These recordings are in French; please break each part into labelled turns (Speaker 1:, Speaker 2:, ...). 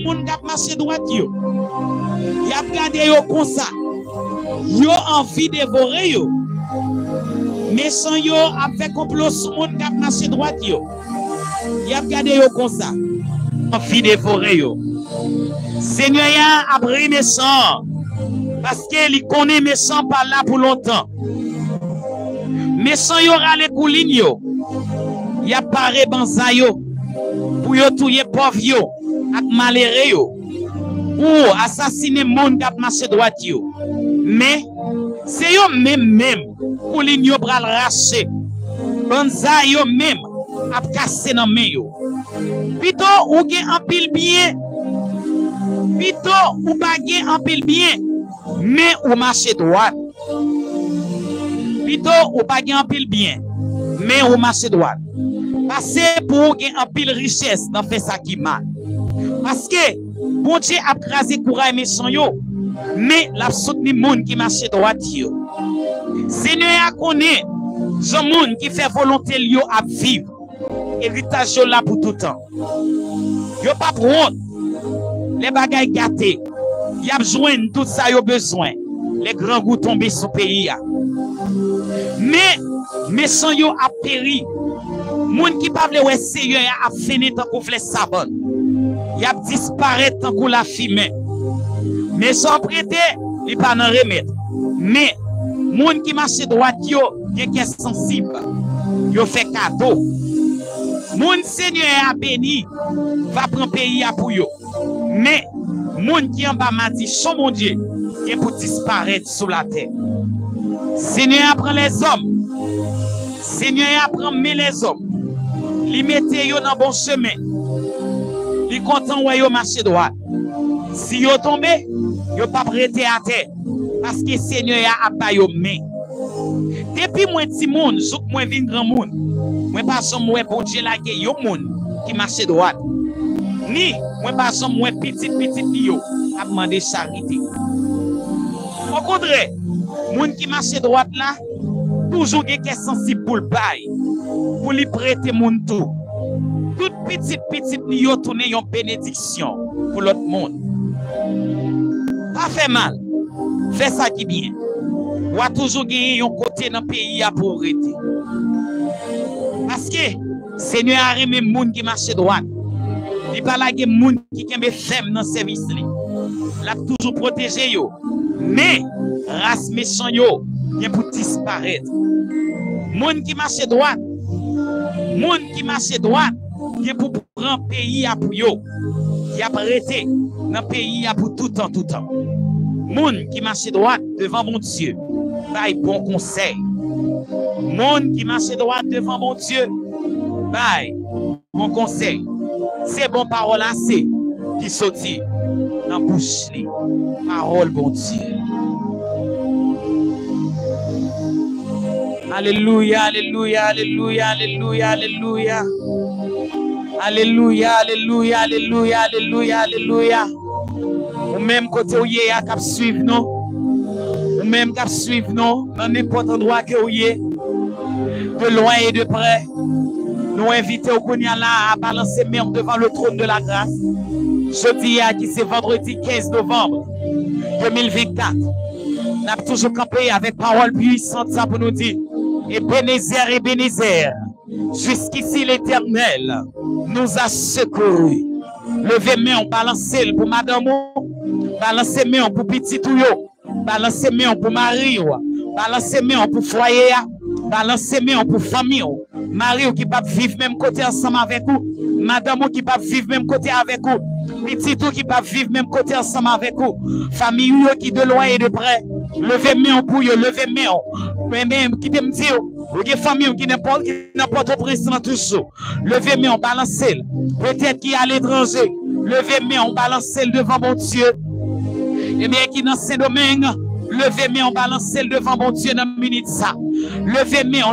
Speaker 1: moun k'ap marché droite yo. Y a gardé yo comme ça. Yo envie dévorer yo. Méchant yo a fait complot sur moun k'ap marché droite yo. Y a gardé yo comme ça. Envie dévorer yo. Seigneur a pris méchant parce qu'il connaît méchant par là pour longtemps. Méchant yo rale koulin yo. Y a paré banza yo pour yo touyer pauvre yo ak malheureux yo. Pour assassiner moun k'ap marché droite yo. Mais c'est yo même koulin yo pral racher. Banza yo même ap cassé nan men yo. Pito ou gen en pile bien. Pito ou pa gen en pile bien. Mais ou marché droite. Pito ou pa gen en pile bien. Mais ou marché droite. Parce pour gen en pile richesse dans fait ça qui mal. Parce que bon Dieu a crasé courage méchant yo. Mais la soutenu moun qui marché droite yo. Seigneur a connaît son moun qui fait volonté yo à vivre. Héritage là pour tout temps. Yo pas prendre les bagailles gâtés. Y a besoin tout ça yo besoin. Les grands goûts tombés sur pays. Mais sans yo a péri. Moun qui pa vle wè Seigneur a fini tant qu'on flè sabon. Y a disparaître tant qu'on la fumée. Mais sans prêter, il pas nan remède. Mais moun qui marche droit yo, qui est sensible. Yo fait cadeau. Moun Seigneur a béni, va prendre pays pour yo. Mais moun qui en bas m'a dit, son mon Dieu, qui pour disparaître sous la terre. Seigneur apprend les hommes. Seigneur apprend les hommes. Li mette yo dans bon chemin. Li content ouais yo marcher droit. Si yo tombe, yo pas prêter à terre parce que Seigneur a ba yo main. Depuis moi petit monde, souk moi vinn grand monde. Moi pas som moi bon Dieu la ge yo monde qui marcher droit. Ni moi pas som moi petit yo a demander charité. Au contraire, monde qui marche droite là, toujours qui est sensible pour le bail, pour lui prêter mon tout. Toute petite li yo tourner une bénédiction pour l'autre monde. Pas fait mal, fait ça qui bien. Ou a toujours gagné un côté dans le pays à pour arrêter. Parce que Seigneur a remis monde qui marche droite. Il pas la monde qui kembe femme dans service li. L'a toujours protégé yo. Mais race méchant yo vient pour disparaître. Monde qui marche droite vient pour prendre pays à pour yo. Y a arrêté dans pays à pour tout temps. Monde qui marche droite devant mon Dieu, bail bon conseil. Monde qui marche droite devant mon Dieu, bail bon conseil. C'est bon parole assez qui sorti dans bouche li. Parole bon Dieu. Alléluia, alléluia, alléluia, alléluia, alléluia. Alléluia, alléluia, alléluia, alléluia, alléluia. Ou même côté où y est à cap suivre nous. Ou même cap suivre nous dans n'importe endroit que où y est. De loin et de près. Nous invitons au Kounia là à balancer main devant le trône de la grâce. Jeudi qui c'est vendredi 15 novembre 2024. Nous avons toujours campé avec parole puissante ça pour nous dire Ebenezer, jusqu'ici l'Éternel nous a secourus. Levez main, balancez pour madame, balancez main pour petit touyo, balancez main pour mari, balancez main pour foyer, balancez main pour famille. Marie qui peut vivre même côté ensemble avec vous, madame qui peut vivre même côté avec vous, petit tout qui peut vivre même côté ensemble avec vous, famille qui de loin et de près. Levez main pour eux, levez main. Même qui te me dit, ou des familles qui n'importe au président toujours. Levez main, balancez. Peut-être qui est à l'étranger. Levez main, balancez devant mon Dieu. Et bien qui dans ce domaine, levez main, balancez devant mon Dieu dans minute ça. Levez main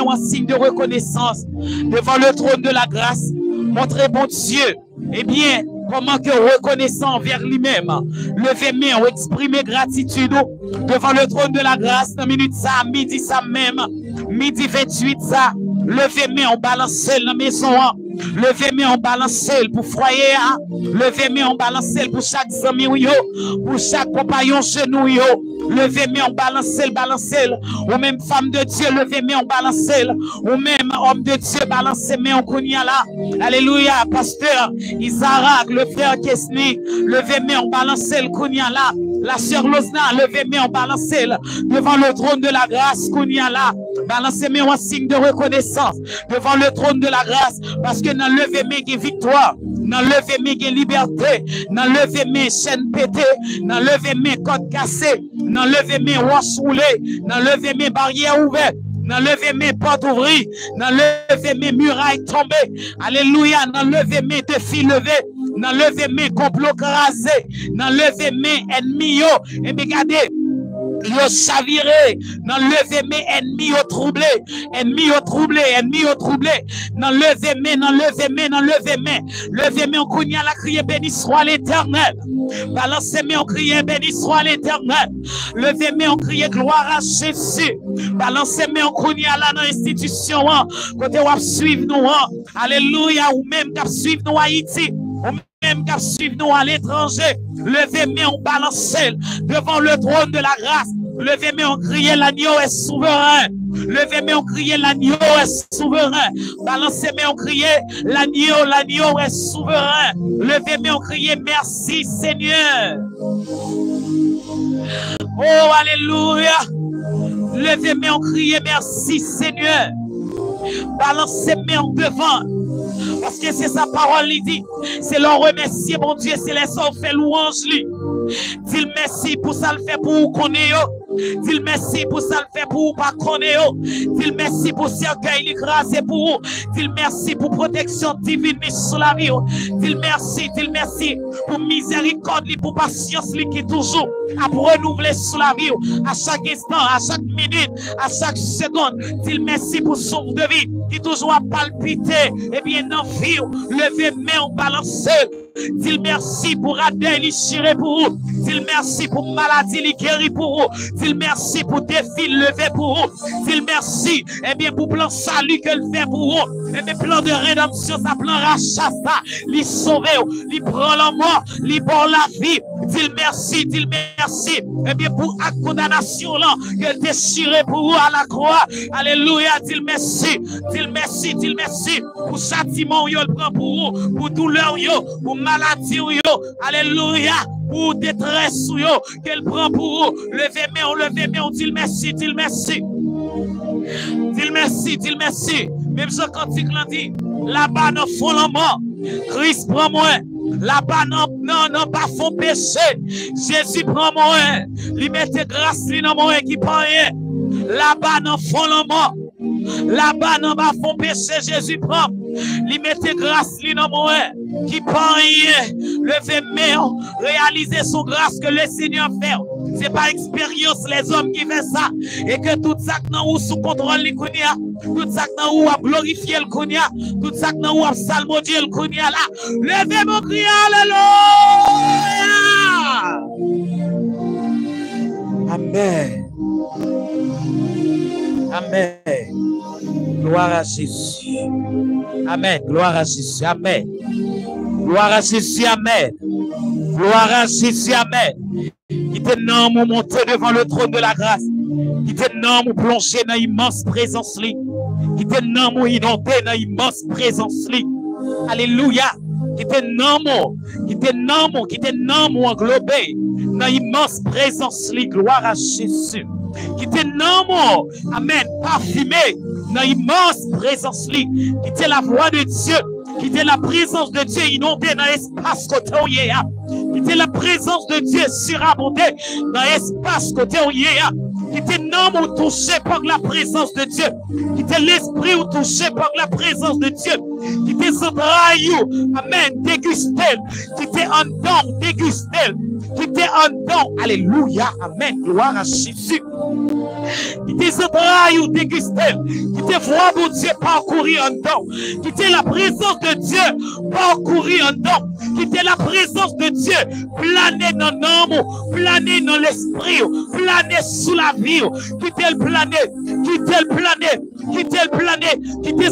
Speaker 1: en signe de reconnaissance devant le trône de la grâce. Montrez mon Dieu. Eh bien, comment que reconnaissant envers lui-même, levez main ou exprimer gratitude devant le trône de la grâce dans minute ça, midi ça même, midi 28 ça, Levez-moi en balancer la maison. Levez-moi en balancer pour foyer. Levez-moi en balancer pour chaque ami, pour chaque compagnon genou. Levez-moi en balancer. Ou même femme de Dieu, levez-moi en balancer. Ou même homme de Dieu, balancez-moi en kounyala. Alléluia, pasteur Isaac, le frère Kesni, levez-moi en balancer le kounyala. La sœur Lozna, levez-moi en balancer devant le trône de la grâce kounyala. Balancez-moi en signe de reconnaissance devant le trône de la grâce, parce que dans levez-moi qui victoire, dans levez-moi qui liberté, dans levez-moi chaîne pétée, dans levez-moi côte cassée, dans levez-moi roche roulée, dans levez-moi barrière ouverte, dans levez-moi porte ouvrie, dans levez-moi muraille tombée. Alléluia, dans levez-moi défi levé, dans levez-moi complot crasé, dans levez-moi ennemi yo. Et regardez, yo chaviré, dans levez-moi ennemi yo troublé, ennemi yo troublé, ennemi yo troublé, dans levez-moi, dans levez-moi, dans levez-moi, levez-moi on cogna la crier béni soit l'Éternel. Balancez-moi on crier béni soit l'Éternel. Levez-moi on crier gloire à Jésus. Balancez-moi on cogna là dans l'institution, côté ou suivre nous, alléluia, ou même cap suivre nous Haïti, ou même cap suivre nous à l'étranger. Levez-moi on balancer devant le trône de la grâce. Levez-moi on crier l'agneau est souverain. Levez-moi on crier l'agneau est souverain. Balancez-moi on crier l'agneau est souverain. Levez-moi on crier merci Seigneur. Oh alléluia. Levez-moi on crier merci Seigneur. Balancez-moi en devant. Parce que c'est sa parole, il dit. C'est leur remercier, mon Dieu, c'est les gens fait louange, lui. Dis merci pour ça le fait pour vous connaître. Dis merci pour ça le fait pour vous pas connaître. Dis merci pour cercueil écrasé pour vous. Dis merci pour protection divine sur la vie. Dis merci pour miséricorde, pour patience qui est toujours à renouveler sur la vie. À chaque instant, à chaque minute, à chaque seconde. Dis merci pour souffle de vie qui toujours à palpiter. Et bien, dans la vie, levez-moi en balance. Dis merci pour Adèle, il chire pour vous. Dis merci pour maladie, il guérit pour vous. Dis merci pour défi levé pour vous. Dis merci, et bien, pour plan salut que le fait pour vous. Et bien, plan de rédemption, ça plan rachat, ça. Il sauve, il prend la mort, il prend la vie. Dis merci. Et bien, pour la condamnation, là, que déchiré pour vous à la croix. Alléluia, dis merci. Pour châtiment, il prend pour vous. Pour douleur, pour maladie, alléluia, pour détresse, qu'elle prend pour vous. Levez-moi, dit merci. Dis merci. Même ce cantique l'a dit, là-bas, dans fond la mort, Christ prend moi. Là-bas, non, pas font péché. Jésus prend moi. Il mette grâce, dans moi qui prend rien. Là-bas, non, font la mort. Là-bas, non, pas font péché. Jésus prend. Il mette grâce, dans moi qui prend rien. Levez-moi, réalisez son grâce que le Seigneur fait. C'est pas expérience les hommes qui font ça. Et que tout ça que nous sous contrôle les kounia, tout ça que nous a glorifié le kounia, tout ça que nous a salmodié le kounia là. Levez mon cri, alléluia. Amen. Gloire à Jésus. Amen. Gloire à Jésus. Amen. Gloire à Jésus. Amen. Gloire à Jésus. Amen. Qui te nomme ou monter devant le trône de la grâce. Qui te nomme ou plonger dans l'immense présence li. Qui te nomme ou inonder dans l'immense présence li. Alléluia. Qui te nomme ou englobé dans l'immense présence li. Gloire à Jésus. Qui te nomme, amen, parfumé dans l'immense présence li. Qui te la voix de Dieu. Qui te la présence de Dieu inondée dans l'espace côté où il y a. Qui te la présence de Dieu surabondée dans l'espace côté où il y a. Qui te nomme ou touché par la présence de Dieu. Qui te l'esprit ou touché par la présence de Dieu. qui te entrailles, amen, dégustel, qui te en don, dégustel, qui te en don, alléluia, amen, gloire à Jésus. Qui te entrailles, dégustel, qui te voit, mon Dieu, parcourir en don, qui te la présence de Dieu, parcourir en don, qui te la présence de Dieu, planer dans l'âme, planer dans l'esprit, planer sous la vie, qui te le planer, qui te le planer, qui te le planer, qui te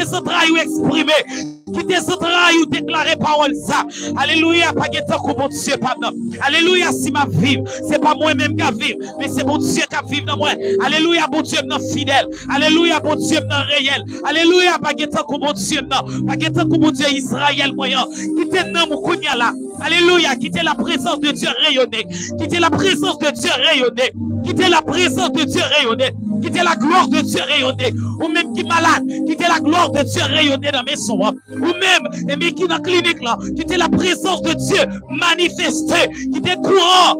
Speaker 1: s'entraille exprimer, qui te s'entraille déclarer parole ça. Alléluia, pas de temps mon Dieu, pardon. Alléluia, si ma vie, c'est pas moi-même qui vive, mais c'est mon Dieu qui vive dans moi. Alléluia, mon Dieu, non fidèle. Alléluia, mon Dieu, non réel. Alléluia, pas de temps mon Dieu, non. Pas de temps mon Dieu, Israël, moyen. Qui te nomme mon kounya là. Alléluia, qui te la présence de Dieu rayonner. Qui te la présence de Dieu rayonner. Qui te la présence de Dieu rayonner. Qui te la gloire de Dieu rayonner. Ou même qui malade, qui te la gloire de Dieu rayonner dans mes sons. Ou même, et mais qui dans la clinique là, qui te la présence de Dieu manifestée. Qui te courant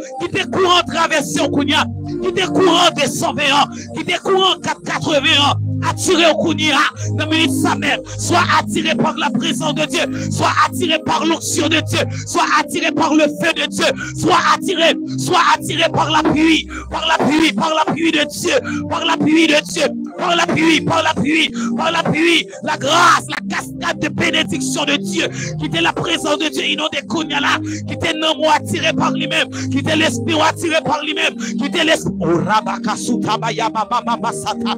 Speaker 1: traversé au kounya. Qui te courant des 120 ans. Qui te courant 80 ans. Attiré au Kounia, dans minute sa mère, soit attiré par la présence de Dieu, soit attiré par l'onction de Dieu, soit attiré par le feu de Dieu, soit attiré par l'appui, par l'appui de Dieu, par l'appui de Dieu, par l'appui, la grâce, la cascade de bénédiction de Dieu, qui était la présence de Dieu, inondé Kounia là, qui était non attiré par lui-même, qui était l'esprit attiré par lui-même, qui était l'esprit, oh Rabakasuta Bayama Mama Sata.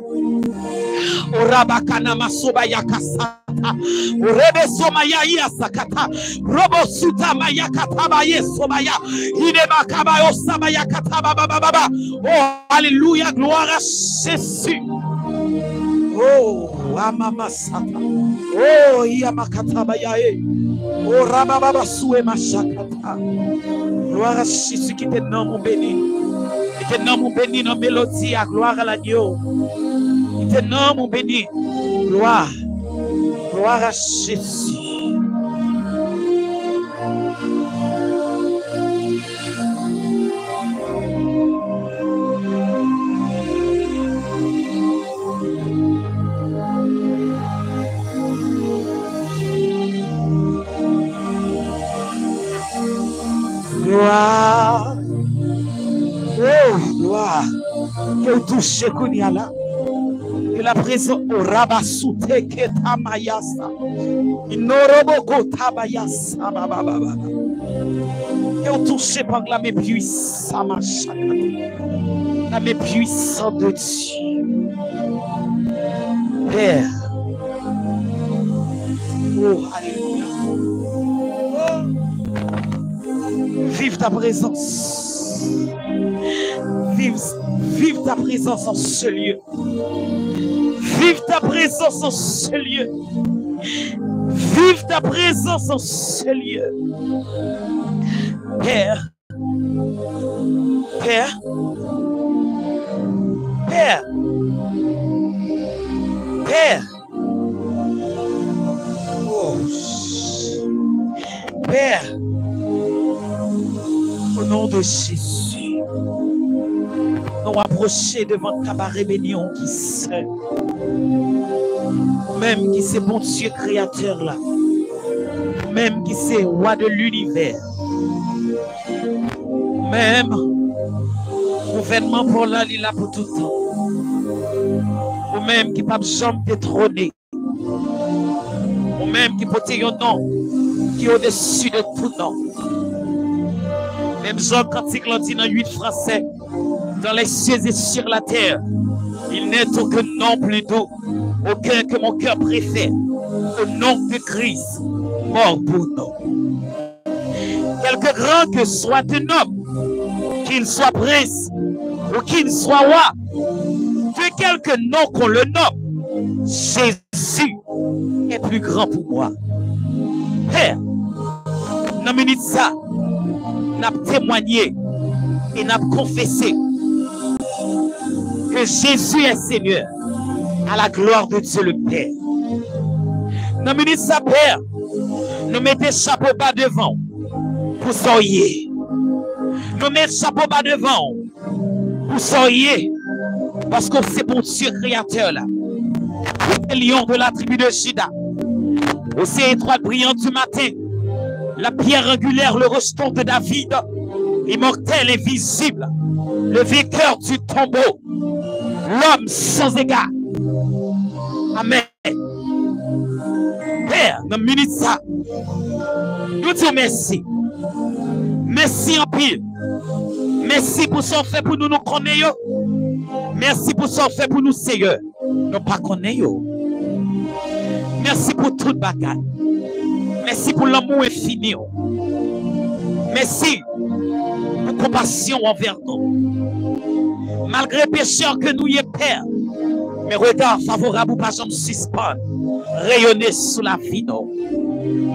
Speaker 1: Orabakana masobaya kasata orebe somaya yasakata robo suta maya kataba yesobaya idema kaba osabaya kataba baba. Oh alléluia, gloire à Jésus. Oh amama sata oh yamakataba yae oh rababa suwe mashakata. Gloire à Jésus qui te nomme béni, qui te nomme béni dans mélodie. Gloire à l'agneau. Te nom mon béni. Gloire à Jésus. Gloire. Oh, gloire. Que touche Kounia là. Que la présence au rabasute ketamayasa inoroboko tabayasa baba que on touché par la main puissante la main puissante de Dieu. Père, oh alléluia, vive ta présence, vive ta présence en ce lieu. Vive ta présence en ce lieu. Vive ta présence en ce lieu. Père. Père. Père. Père. Oh. Père. Au nom de Jésus. Nous approcher devant ta rébellion qui seul. Même qui c'est bon Dieu créateur là. Même qui c'est roi de l'univers. Même gouvernement pour là, il est là pour tout le temps. Ou même qui pas jamais détrôné. Ou même qui porte un nom qui est au-dessus de tout nom. Même Jean Cantique l'a dit dans 8 français. Dans les cieux et sur la terre, il n'est aucun nom plus doux, aucun que mon cœur préfère, au nom de Christ, mort pour nous. Quelque grand que soit un homme, qu'il soit prince ou qu'il soit roi, que quelque nom qu'on le nomme, Jésus est plus grand pour moi. Père, dans minute ça, n'a témoigné et n'a confessé que Jésus est Seigneur, à la gloire de Dieu le Père. Nous minute sa Père, nous mettons chapeau bas devant pour soyer. Nous mettons chapeau bas devant pour soyer, parce que c'est pour Dieu créateur là. Ô lion de la tribu de Juda, ô ces étoiles brillantes du matin, la pierre angulaire, le rejeton de David, immortel et visible, le vainqueur du tombeau, l'homme sans égard. Amen. Père, dans la minute ça, nous disons merci. Merci en pile. Merci pour ce fait pour nous connaître. Merci pour ce fait pour nous, Seigneur. Nous pas connaître. Merci pour toute bagarre. Merci pour l'amour infini. Merci pour compassion envers nous. Malgré pécheur que nous y est, Père, mes regards favorables pas jamais suspendre, rayonner sous la vie.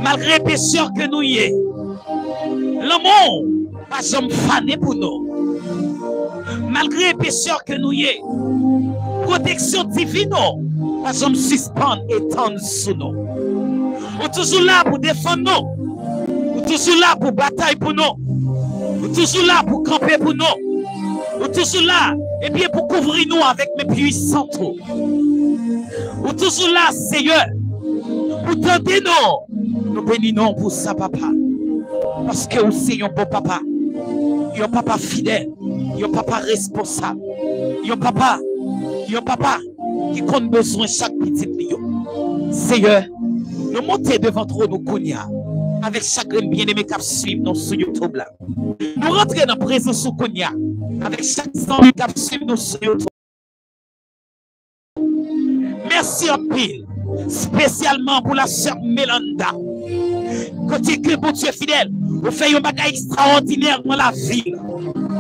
Speaker 1: Malgré pécheur que nous y est, l'amour pas jamais fané pour nous. Malgré pécheur que nous y est, protection divine pas jamais suspendre et tendre sous nous. Nous sommes toujours là pour défendre nous. Nous sommes toujours là pour batailler pour nous. Nous sommes toujours là pour camper pour nous. Nous sommes toujours là et bien pour couvrir nous avec mes puissants trous. Nous sommes toujours là, Seigneur, pour tenter nous. Nous bénissons pour ça, papa. Parce que vous c'est un bon papa. Un papa fidèle. Un papa responsable. Un papa qui compte besoin de chaque petit lion. Seigneur, nous montons devant trop nous Kounia avec chacun bien-aimé qui suit nous sur YouTube là. Nous rentrons dans la présence de Kounia avec chaque sang qui suit nous sur YouTube. Merci en pile, spécialement pour la sœur Mélanda. Côté que pour Dieu fidèle, vous faites un bagage extraordinaire dans la ville.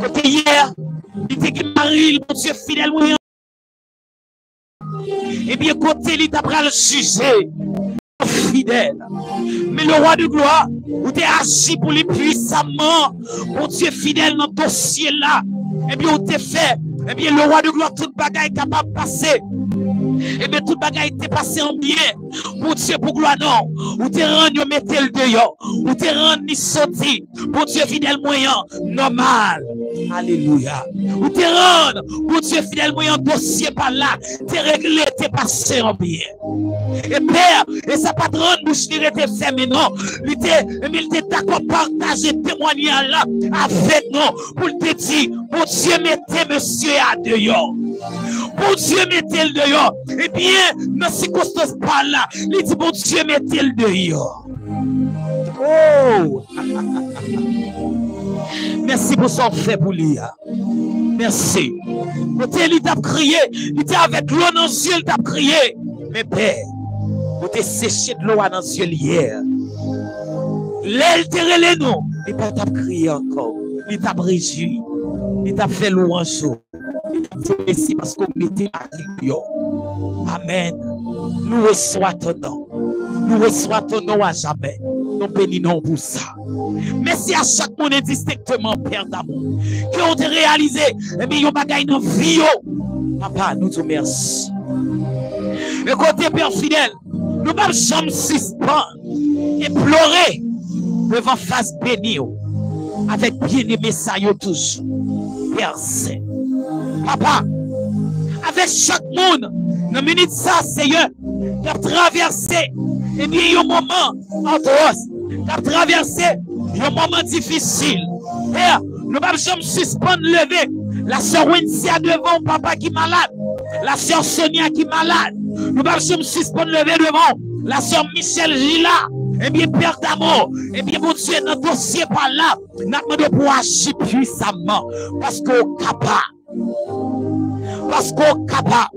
Speaker 1: Côté hier, il était que Marie, pour Dieu fidèle, et bien côté, il t'a pris le sujet. Fidèle. Mais le roi de gloire, vous t'es agi pour lui puissamment, pour Dieu fidèle dans le dossier là. Et bien, vous t'es fait. Et bien, le roi de gloire, toute bagaille est capable de passer. Et bien, toute bagaille était passée en bien. Pour Dieu, pour gloire, non. Vous t'es rendu, mettez le dehors. Vous t'es rendu, sorti. Pour Dieu fidèle moyen, normal. Alléluia. Vous t'es rendu, pour Dieu fidèle moyen, dossier par là. T'es réglé, t'es passé en bien. Et Père, et ça pas de rendre bouche qui était fermée, non. Il était d'accord partager témoignage là avec nous pour te dire, pour Dieu mettez monsieur à dehors. Pour Dieu mettez le dehors. Et bien, dans ces circonstances par là, il dit, pour Dieu mettez le dehors. Oh! Merci pour son fait pour lui. Merci. Il t'a crié, il était avec l'eau dans les yeux, il t'a crié. Mais Père, vous t'es séché de l'eau dans les yeux hier. L'aile t'a relé nous. Il t'a crié encore. Il t'a réjoui. Il t'a fait louange. Il t'a dit merci parce qu'on mettait à l'union. Amen. Nous reçoit ton nom. Nous reçoit ton nom à jamais. Nous bénissons pour ça. Merci à chaque monde indistinctement, Père d'amour, qui ont réalisé, et bien, ils ont bagaille dans la vie. Papa, nous te remercions. Le côté Père fidèle, nous ne pouvons jamais suspendre et pleurer devant face bénie avec bien-aimé ça toujours. Père Saint. Papa, avec chaque monde, dans minute ça, Seigneur, qui a traversé, et bien, il y a un moment atroce, qui a traversé, il y a un moment difficile. Père, nous ne pouvons jamais suspendre lever. La sœur Wensia devant papa qui est malade. La sœur Sonia qui est malade. Nous ne pouvons jamais suspendre lever devant. La sœur Michel Gila. Eh bien, Père d'amour. Eh bien, mon Dieu, notre dossier par là. Nous demandons pour agir puissamment. Parce qu'on est capable. Parce qu'on est capable.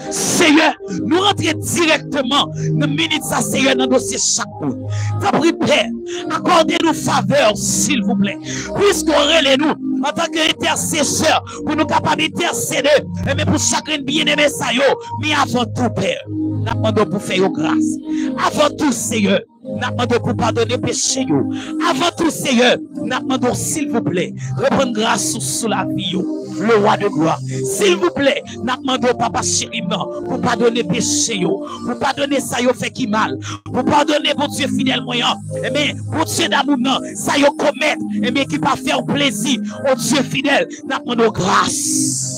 Speaker 1: Seigneur, nous rentrons directement dans le minute ça, Seigneur, dans le dossier chaque jour. T'as pris Père, accordez-nous faveur, s'il vous plaît. Puisqu'on relève nous en tant qu'intercesseur, pour nous capables d'intercéder, mais pour chacun bien-aimé ça, mais avant tout, Père, nous demandons pour faire grâce. Avant tout, Seigneur, nous demandons pour pardonner péché. Avant tout, Seigneur, nous demandons, s'il vous plaît, reprendre grâce sous la vie. Le roi de gloire. S'il vous plaît, nous demandons, papa chéri, pour pardonner péché, pour pardonner ça, yo fait qui mal, pour pardonner, bon Dieu fidèle moyen, mais pour Dieu d'amour, ça yo commettre, mais qui va faire plaisir au Dieu fidèle, nous demandons grâce.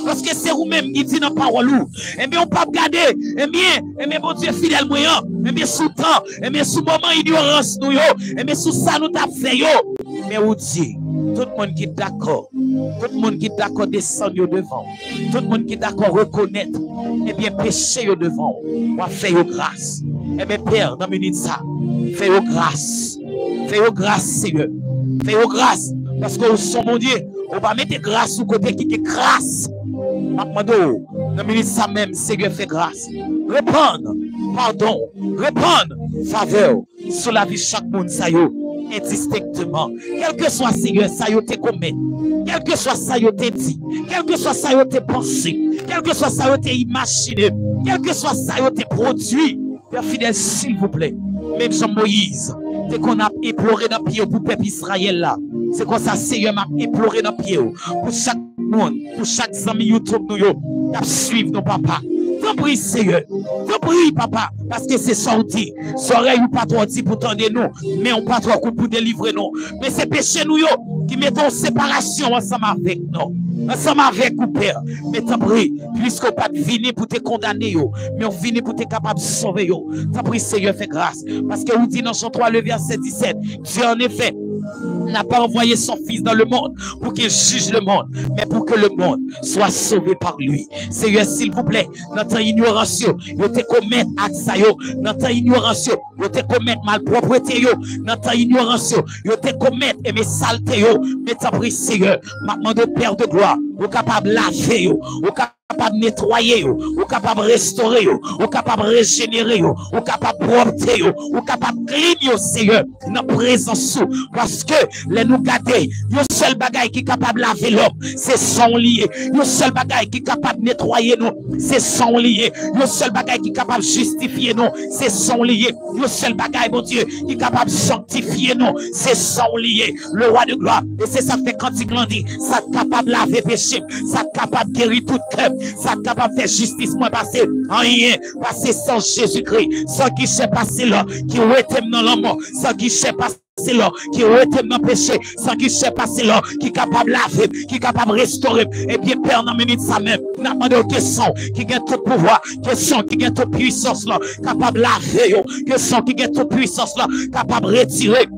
Speaker 1: Parce que c'est vous-même qui dit dans la parole. Eh bien, on ne peut pas regarder. Eh bien, bon Dieu fidèle moyen. Eh bien, sous temps. Eh bien, sous moment ignorance nous yo. Eh bien, sous ça nous t'a fait yo. Mais vous dit, tout le monde qui est d'accord. Tout le monde qui est d'accord descendre devant. Tout le monde qui est d'accord reconnaître. Eh bien, péché devant. On va faire grâce. Eh bien, Père, dans minute ça, fais grâce. Fais grâce, Seigneur. Fais grâce. Parce que son mon Dieu, on va mettre grâce au côté qui est grâce. Dans minute ça même, Seigneur, fais grâce. Répondre, pardon, répondre, faveur sur la vie de chaque monde, ça y est, indistinctement. Quel que soit, Seigneur, ça y est, commis. Quel que soit ça y est dit, quel que soit ça y est pensé, quel que soit ça y est imaginé, quel que soit ça y est produit. Père fidèle, s'il vous plaît, même Jean-Moïse, dès qu'on a imploré dans le pied pour le peuple Israël là, c'est quoi ça, Seigneur m'a imploré dans le pied pour chaque monde, pour chaque ami YouTube nous, qui suivre nos papas. T'en prie, Seigneur. T'en prie, papa, parce que c'est sorti. Soreille ou pas trop dit pour tendre nous, mais on pas trop coup pour délivrer nous. Mais c'est péché nous qui mettons en séparation ensemble avec nous. Ensemble avec vous, Père. Mais t'en prie, puisqu'on pas venir pour te condamner, mais on vient pour te capable de sauver. T'en prie, Seigneur, fais grâce. Parce que vous dites dans Jean 3, le verset 17, Dieu en effet n'a pas envoyé son fils dans le monde pour qu'il juge le monde, mais pour que le monde soit sauvé par lui. Seigneur, s'il vous plaît, notre ignorance, vous te commettre acte, notre ignorance, vous te commettre malpropreté, notre ignorance, vous te commettre et mes saletés, mais t'en prie, Seigneur, maintenant de Père de gloire, vous capable de laver, vous capable de nettoyer, vous capable de restaurer, vous capable de régénérer, vous capable de propter, vous capable de clean, Seigneur, dans la présence, parce que les nous garder, le seul bagage qui est capable de laver l'homme, c'est son lié. Le seul bagage qui est capable de nettoyer nous, c'est son lié. Le seul bagage qui est capable de justifier nous, c'est son lié. Le seul bagage, mon Dieu, qui est capable de sanctifier nous, c'est son lié. Le roi de gloire, et c'est ça fait quand il dit, ça est capable de laver péché, ça est capable de guérir tout cœur, ça est capable de faire justice, moi passer en rien, passer sans Jésus-Christ, sans qui s'est passé là, qui était dans l'amour, sans qui s'est passé c'est là qui était dans le péché, sans qui s'est passé là, qui est capable de laver, qui est capable de restaurer. Et bien, Père, dans minute ça même, n'a demandé aux questions qui gagne tout pouvoir, questions qui gagne toute puissance là, capable de laver, questions qui gagne toute puissance là, capable de retirer.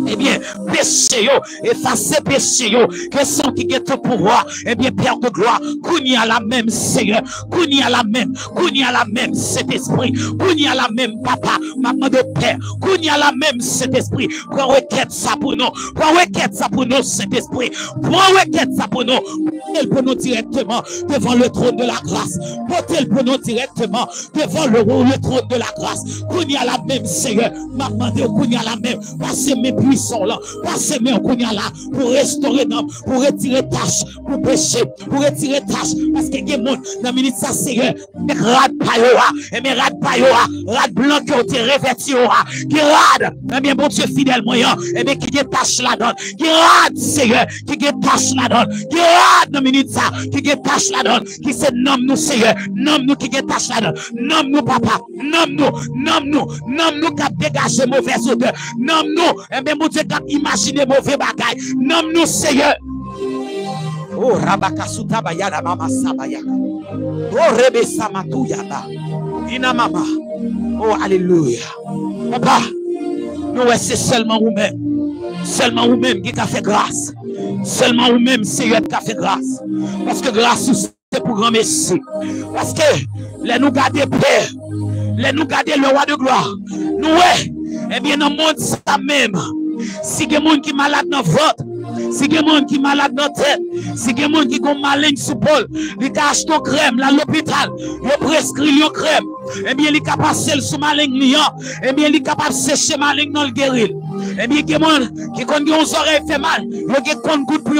Speaker 1: Eh bien, péché, effacer péché, question qui gagne tout pouvoir. Eh bien, Père de gloire, qu'on a la même Seigneur, qu'on a la même cet esprit, qu'on a la même papa, maman de Père, qu'on a la même cet esprit. Prends requête ça pour nous, prends requête ça pour nous, cet esprit, prends requête ça pour nous, portez-le pour nous directement devant le trône de la grâce, portez-le pour nous directement devant le trône de la grâce. Qu'on a la même Seigneur, maman de qu'on a la même, passez mes puissants là, passez mes qu'on a là, pour restaurer nous, pour retirer tâches, pour pécher, pour retirer tâches, parce que les gens, dans la minute ça Seigneur, rad payoa, et mes rad payoa, rad blanc qui ont été revêtis, qui rad, eh bien, bon Dieu fidèle moyen, et bien, qui détache la donne, qui rad, Seigneur, qui détache la donne, qui rad, dans minute ça, qui détache la donne, qui se nomme nous, Seigneur, nomme nous qui détache la donne, nomme nous, papa, nomme nous, qui a dégagé mauvaise odeur, nomme nous, et bien, mon Dieu, qui a imaginé mauvais bagaille, nomme nous, Seigneur. Oh, Rabakasuta Bayada, Mama Sabayaka. Oh, Rebe Samatu Yaba. Ina Mama. Oh, Alléluia. Papa, nous, c'est seulement vous-même. Seulement vous-même qui a fait grâce. Seulement vous-même, Seigneur, qui a fait grâce. Parce que grâce, c'est pour grand merci. Parce que les nous garder Père, les nous garder le roi de gloire. Nous, eh bien, dans le monde, ça même. Si il y a des gens qui sont malades dans votre, si il y a des gens qui sont malades dans la tête, si il y a des gens qui ont malade sous Paul, ils cachent ton crème à l'hôpital, ils prescrivent une crème, eh bien, ils sont capables de sous maligne liant, eh bien, ils sont capables de sécher maligne dans le guéril. Eh bien, il y a des gens qui ont des oreilles fait mal, ils ont des gouttes pour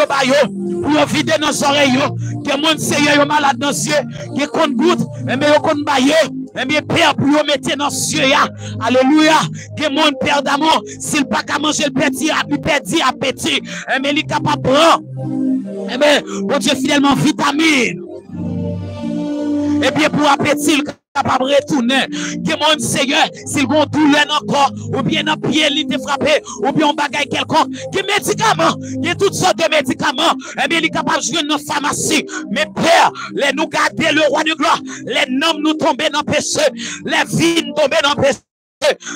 Speaker 1: vider dans les oreilles, il y a des gens qui sont malades dans les yeux, qui ont des gouttes, eh bien, ils ont baillé. Eh bien, Père, pour vous mettre dans ce ciel, alléluia, que mon Père d'amour, s'il pas qu'à manger le petit, il perdit appétit, eh bien, il est capable de prendre, eh bien, bon Dieu, fidèlement, vitamine, eh bien, pour appétit, capable de retourner. Que mon Seigneur, s'il y a douleur encore, ou bien un pied, il te frappé, ou bien un bagage quelconque, que médicaments, il y a toutes sortes de médicaments, eh bien, il est capable de jouer dans la pharmacie. Mais Père, les nous garder le roi de gloire, les noms nous tomber dans le péché, les vies nous tomber dans le péché.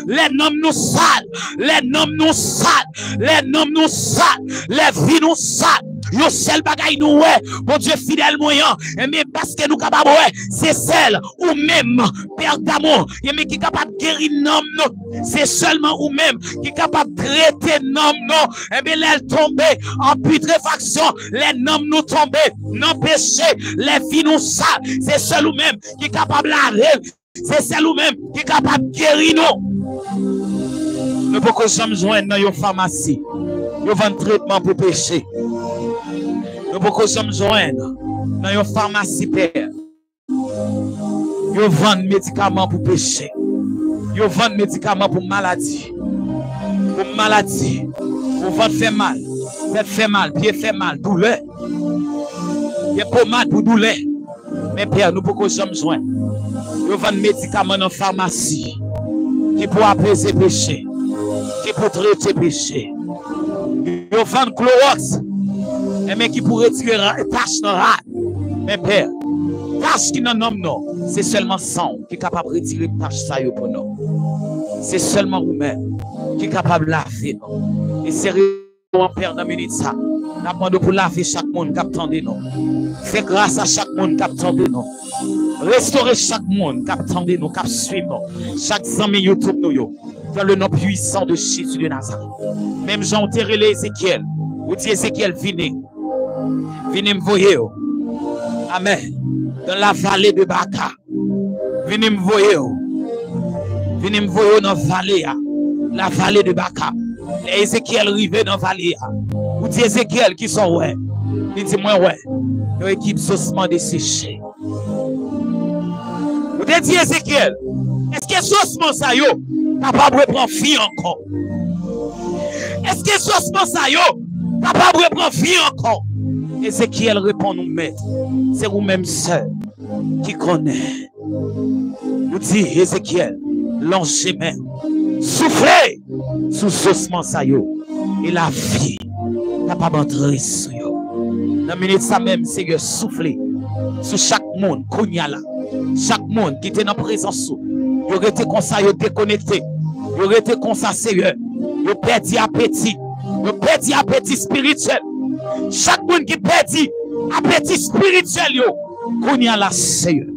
Speaker 1: Les noms nous salent, les noms nous salent, les noms nous salent, les vies nous salent. Yo seul bagaille nous ouais, bon Dieu fidèle moyen, mais parce que nous capable ouais, c'est celle ou même Père d'amour, mais qui capable guérir nom nous, c'est seulement ou même qui capable traiter nom nous, et bien elle tomber en putréfaction, les noms nous tomber, non péché, les vies nous salent, c'est seul ou même qui capable l'arrêter. C'est celle ou même qui est capable de guérir nous. Nous pouvons jamais joindre dans une pharmacie. Nous vendons traitement pour péché. Nous pouvons jamais joindre dans une pharmacie, Père. Nous vendons médicaments pour péché. Nous vendons médicaments pour maladie. Pour maladie. Pour ventre fait mal. Tête fait mal. Pied fait mal. Douleur. Il y a pommade pour douleur. Mais Père, nous pouvons jamais joindre. Nous vendons médicaments dans la pharmacie qui pour apaiser le péché, qui pour traiter le péché. Nous vendons Clorox, mais qui pour retirer tâche dans la. Mais Père, tâche qui n'en nomme non, c'est seulement sang qui est capable de retirer tâche ça pour nous. C'est seulement vous-même qui est capable de laver nous. Et c'est en Père dans minute ça. Nous demandons pour laver chaque monde qui attend de nous. Fais grâce à chaque monde qui attend de nous. Restaurer chaque monde qui attend de nous, qui suit nous. Chaque ami YouTube nous. Dans le nom puissant de Jésus de Nazareth. Même Jean enterré les Ézéchiel. Ou dit Ézéchiel, venez. Venez me voyer. Amen. Dans la vallée de Baka. Venez me voyer. Venez me voyer dans la vallée de Baka. Ézéchiel arrivé dans la vallée. Ou dit Ézéchiel qui sont ouais. Il dit moi ouais. Une équipe saucement desséchée. Ou dit Ézéchiel. Est-ce que saucement ça yo capable de prendre vie encore? Est-ce que saucement ça yo capable de prendre vie encore? Ézéchiel répond nous maître. C'est vous-même seul qui connaît. Nous dit Ézéchiel, lancez main. Soufflez sous saucement ça yo. Et la vie capable d'entrer sur yo. Dans la minute ça même, Seigneur, soufflez sur chaque monde qu'on y a là. Chaque monde qui était dans la présence. Vous aurait été comme ça, vous déconnecté. Vous aurait été comme ça, Seigneur. Vous perdu appétit. Vous perdu appétit spirituel. Chaque monde qui perdit appétit spirituel, qu'on y a là, Seigneur.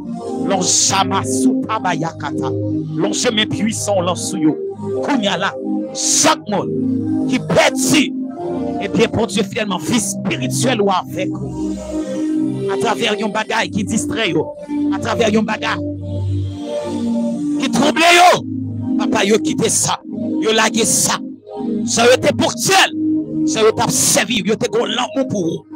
Speaker 1: L'on chama sous tabayakata. L'on chemin puissant, l'on sous yo. Qu'on y a là. Chaque monde qui perdit. Et bien, pour Dieu, finalement, vie spirituelle ou avec vous. À travers un bagage qui distrait, à travers un bagage qui trouble, papa, yo quitté ça, yo lagué ça. Ça a été pour tel, ça a été servi, yo été l'amour pour vous,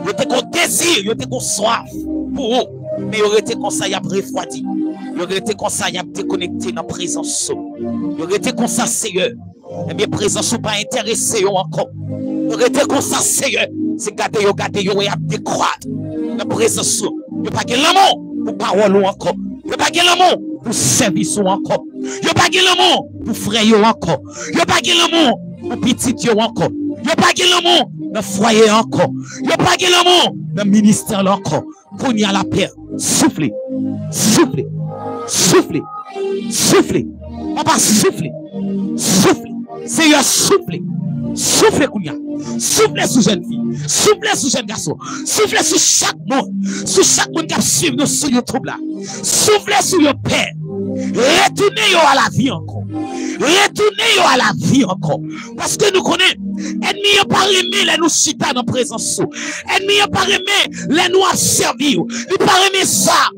Speaker 1: yo été désir, yo été soif pour vous. Mais yo été comme ça, y a refroidi, yo été comme ça, y a déconnecté dans la présence. Yo été comme ça, Seigneur. Et bien, présence ou pas intéressé encore. Yo été comme ça, Seigneur. C'est garder yo et à décroître. La présence, yo pas de l'amour pour parole ou encore. Yo pas de l'amour pour service ou encore. Yo pas de l'amour pour frère ou encore. Yo pas de l'amour pour petit yo encore. Yo pas de l'amour dans foyer encore. Yo pas de l'amour dans ministère encore. Qu'on y a la paix. Soufflez. Soufflez. Soufflez. Soufflez. Papa, soufflez. Soufflez. Seigneur, soufflez. Soufflez, Kounia. Soufflez sur jeune fille. Soufflez sur jeune garçon. Soufflez sur chaque monde. Sur chaque monde qui suit nous sur YouTube là. Soufflez sur le Père. Retournez à la vie encore. Retournez à la vie encore. Parce que nous connaissons. Ennemi n'a pas aimé les nous chita dans la présence. Ennemi n'a pas aimé les nous à servir. Il n'a pas aimé ça.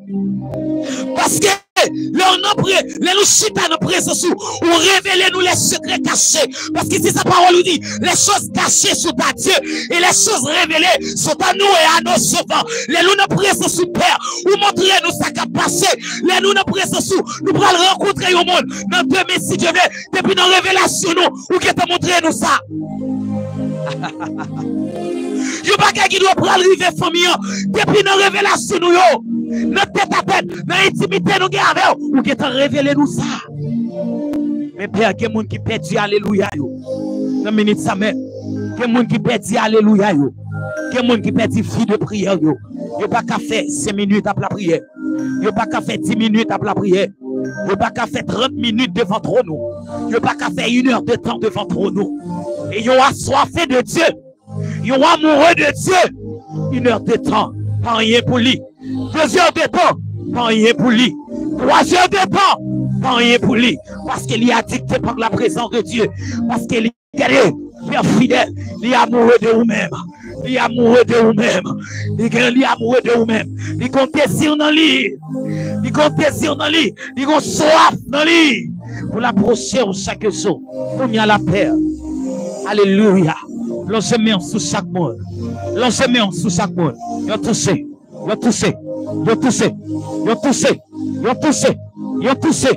Speaker 1: Parce que les nous chita dans la présence ou révéler nous les secrets cachés. Parce que c'est sa parole nous dit, les choses cachées sont à Dieu et les choses révélées sont à nous et à nos sauvants. Les nous dans la présence du Père, ou montrer nous ça qui a passé. Les nous dans la présence nous pourrons rencontrer au monde. Dans 2000 si Dieu veut, depuis dans la révélation nous, ou qui t'a montré nous ça. Yo pas qui doit prendre arriver famille depuis dans révélation nous yo. Dans tête à tête, dans l'intimité, nous avons, ou qui t'a révélé nous ça. Mais Père, il y a des gens qui perdent, alléluia. Dans la minute, ça même. Il y a des gens qui perdent, alléluia. Il y a des gens qui perdent vie de prière. Il n'y a pas qu'à faire 5 minutes après la prière. Il n'y a pas qu'à faire 10 minutes après la prière. Il n'y a pas qu'à faire 30 minutes devant trône. Il n'y a pas qu'à faire 1 heure de temps devant trône. Et il y a assoiffé de Dieu. Il y a amoureux de Dieu. 1 heure de temps, pas rien pour lui. 2 heures de temps, pas rien pour lui. 3 heures de temps, pas rien pour lui. Parce qu'il est addicté par la présence de Dieu. Parce qu'il est Père fidèle, il est amoureux de vous-même. Il est amoureux de vous-même. Il est amoureux de vous-même. Il compte désir dans lui. Il compte désir dans lui. Il compte soif dans lui. Pour l'approcher chaque jour. Pour y a la paix. Alléluia. L'on se met sous chaque monde. L'on se met sous chaque monde. Ils ont touché. Ils ont touché. Ils ont touché. Ils ont touché. Ils ont touché. Ils ont touché.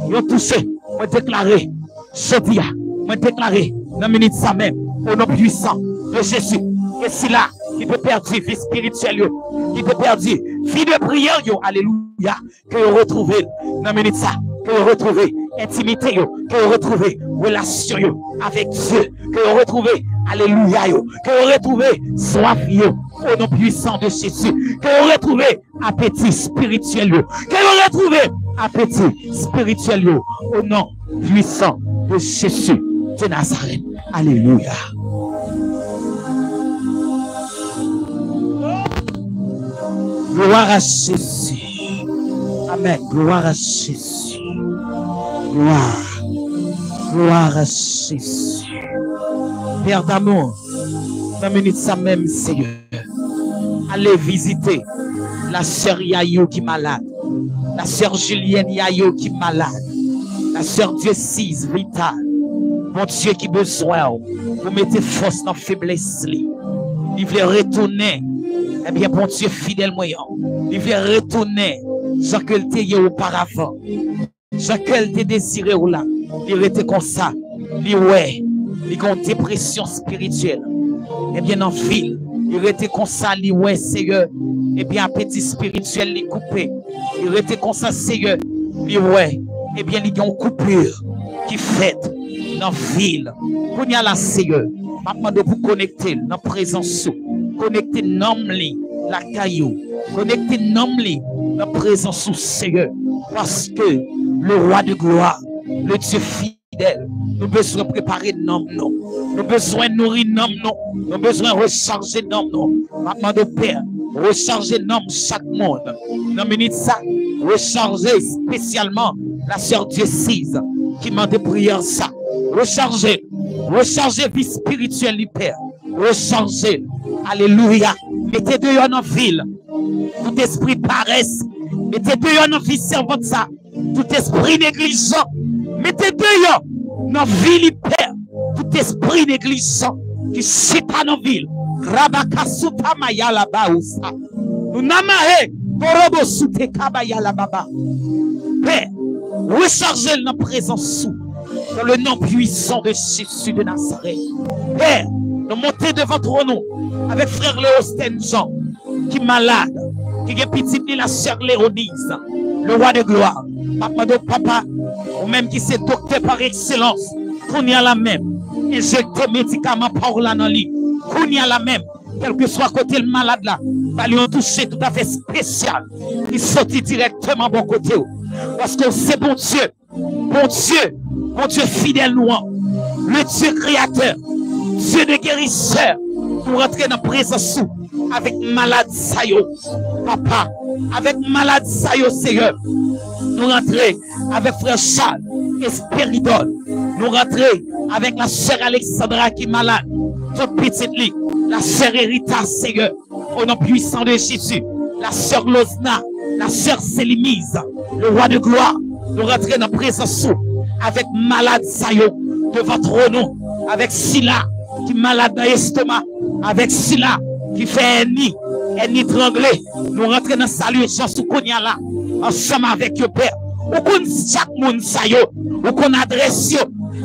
Speaker 1: Ils ont touché. Moi déclaré. Sodia. Moi déclaré. Dans la minute ça même. Au nom puissant de Jésus. Et si là, il peut perdre vie spirituelle, il peut perdre vie de prière, alléluia, que vous retrouvez dans la minute ça, que vous retrouvez intimité, que vous retrouvez relation avec Dieu, que vous retrouvez, alléluia, que vous retrouvez soif au nom puissant de Jésus, que vous retrouvez appétit spirituel, que vous retrouvez appétit spirituel au nom puissant de Jésus de Nazareth. Alléluia. Gloire à Jésus. Amen. Gloire à Jésus. Gloire. Gloire à Jésus. Père d'amour, dans la minute ça même, Seigneur, allez visiter la sœur Yayo qui est malade, la sœur Julienne Yayo qui est malade, la sœur Diocèse Vital, mon Dieu qui a besoin, vous mettez force dans la faiblesse. Il veut retourner. Eh bien, bon Dieu fidèle moyen, il veut retourner ce que tu as auparavant, ce que tu désiré ou là, il était comme ça, il ouais, il a une dépression spirituelle. Eh bien, en ville, il était comme ça, il ouais, Seigneur, eh bien, appétit spirituel, il coupé, il était comme ça, Seigneur, il ouais, eh bien, il y a une coupure qui fait dans la ville. Pour y aller là, Seigneur, maintenant de vous connecter dans la présence. Connecter Nomli, la caillou. Connecter Nomli, la présence du Seigneur. Parce que le roi de gloire, le Dieu fidèle, nous besoin préparer nom non. Nous besoin nourrir nom non. Nous besoin recharger nom non. Maman de Père, recharger nom chaque monde. Dans minute ça, recharger spécialement la sœur Diocèse qui m'a des prières ça. Recharger vie spirituelle du Père. Recharger. Alléluia. Mettez dehors dans la ville. Tout esprit paresse. Mettez dehors dans la vie servante ça. Tout esprit négligent. Mettez dehors dans la ville, Père. Tout esprit négligent qui chita dans la ville. Rabakasuta maya la baousa. Nous n'amahe. Torobo soute kabaya la baba. Père, rechargez la présence dans le nom puissant de Jésus de Nazareth. Père, nous montons devant ton nom avec frère Léosten Jean, qui est malade, qui est petit, la sœur Léonise, le roi de gloire. Papa, ou même qui c'est docteur par excellence, qu'on y a la même, injecter médicaments par là dans lui, qu'on y a la même, quel que soit côté le malade là, va lui en toucher tout à fait spécial, il sortit directement bon côté. Parce que c'est bon Dieu fidèle nous, le Dieu créateur, Dieu de guérisseur, pour rentrer dans la présence avec malade sayo, papa, avec malade sayo, Seigneur. Nous rentrer avec frère Charles, Espéridol. Nous rentrer avec la sœur Alexandra qui est malade, toute petite lit, la sœur Erita, Seigneur, au nom puissant de Jésus, la sœur Lozna, la sœur Célimise, le roi de gloire. Nous rentrer dans la présence avec malade sayo devant votre nom, avec Sila qui est malade dans l'estomac, avec Sila qui fait un nid tranglé. Nous rentrons dans salut Jean Soukounia là, ensemble avec le Père. Ou qu'on chaque monde sayo, ou qu'on adresse yo,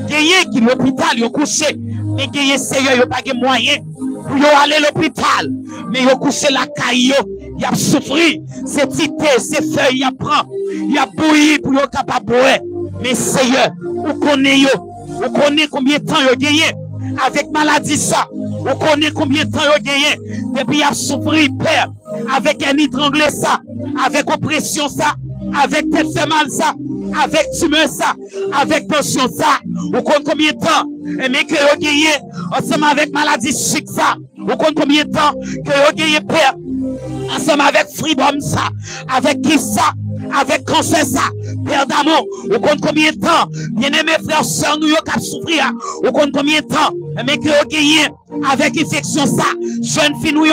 Speaker 1: gagne qui l'hôpital yo couché, mais gagne Seigneur yo pas de moyen pour yo aller à l'hôpital, mais yo couché la caillou, il a souffri, c'est tité, c'est feuilles, il a prend, il a bouilli pour être capable de boire. Mais Seigneur, vous connaissez combien de temps il a gagné avec maladie ça. Vous connaissez combien de temps il a gagné depuis il a souffri, Père, avec un étranglé ça, avec oppression ça, avec tête fait mal ça, avec tumeur ça, avec tension ça. Vous connaissez combien de temps mais que il a gagné ensemble avec maladie chic ça. Vous connaissez combien de temps que il a gagné, Père, ensemble avec freedom ça, avec qui ça, avec cancer ça, Père d'amour. Vous connaissez combien de temps, bien-aimés frères, sœurs, nous qui souffrir. Vous connaissez combien de temps, mais que vous gagné avec infection ça, jeune fille nous,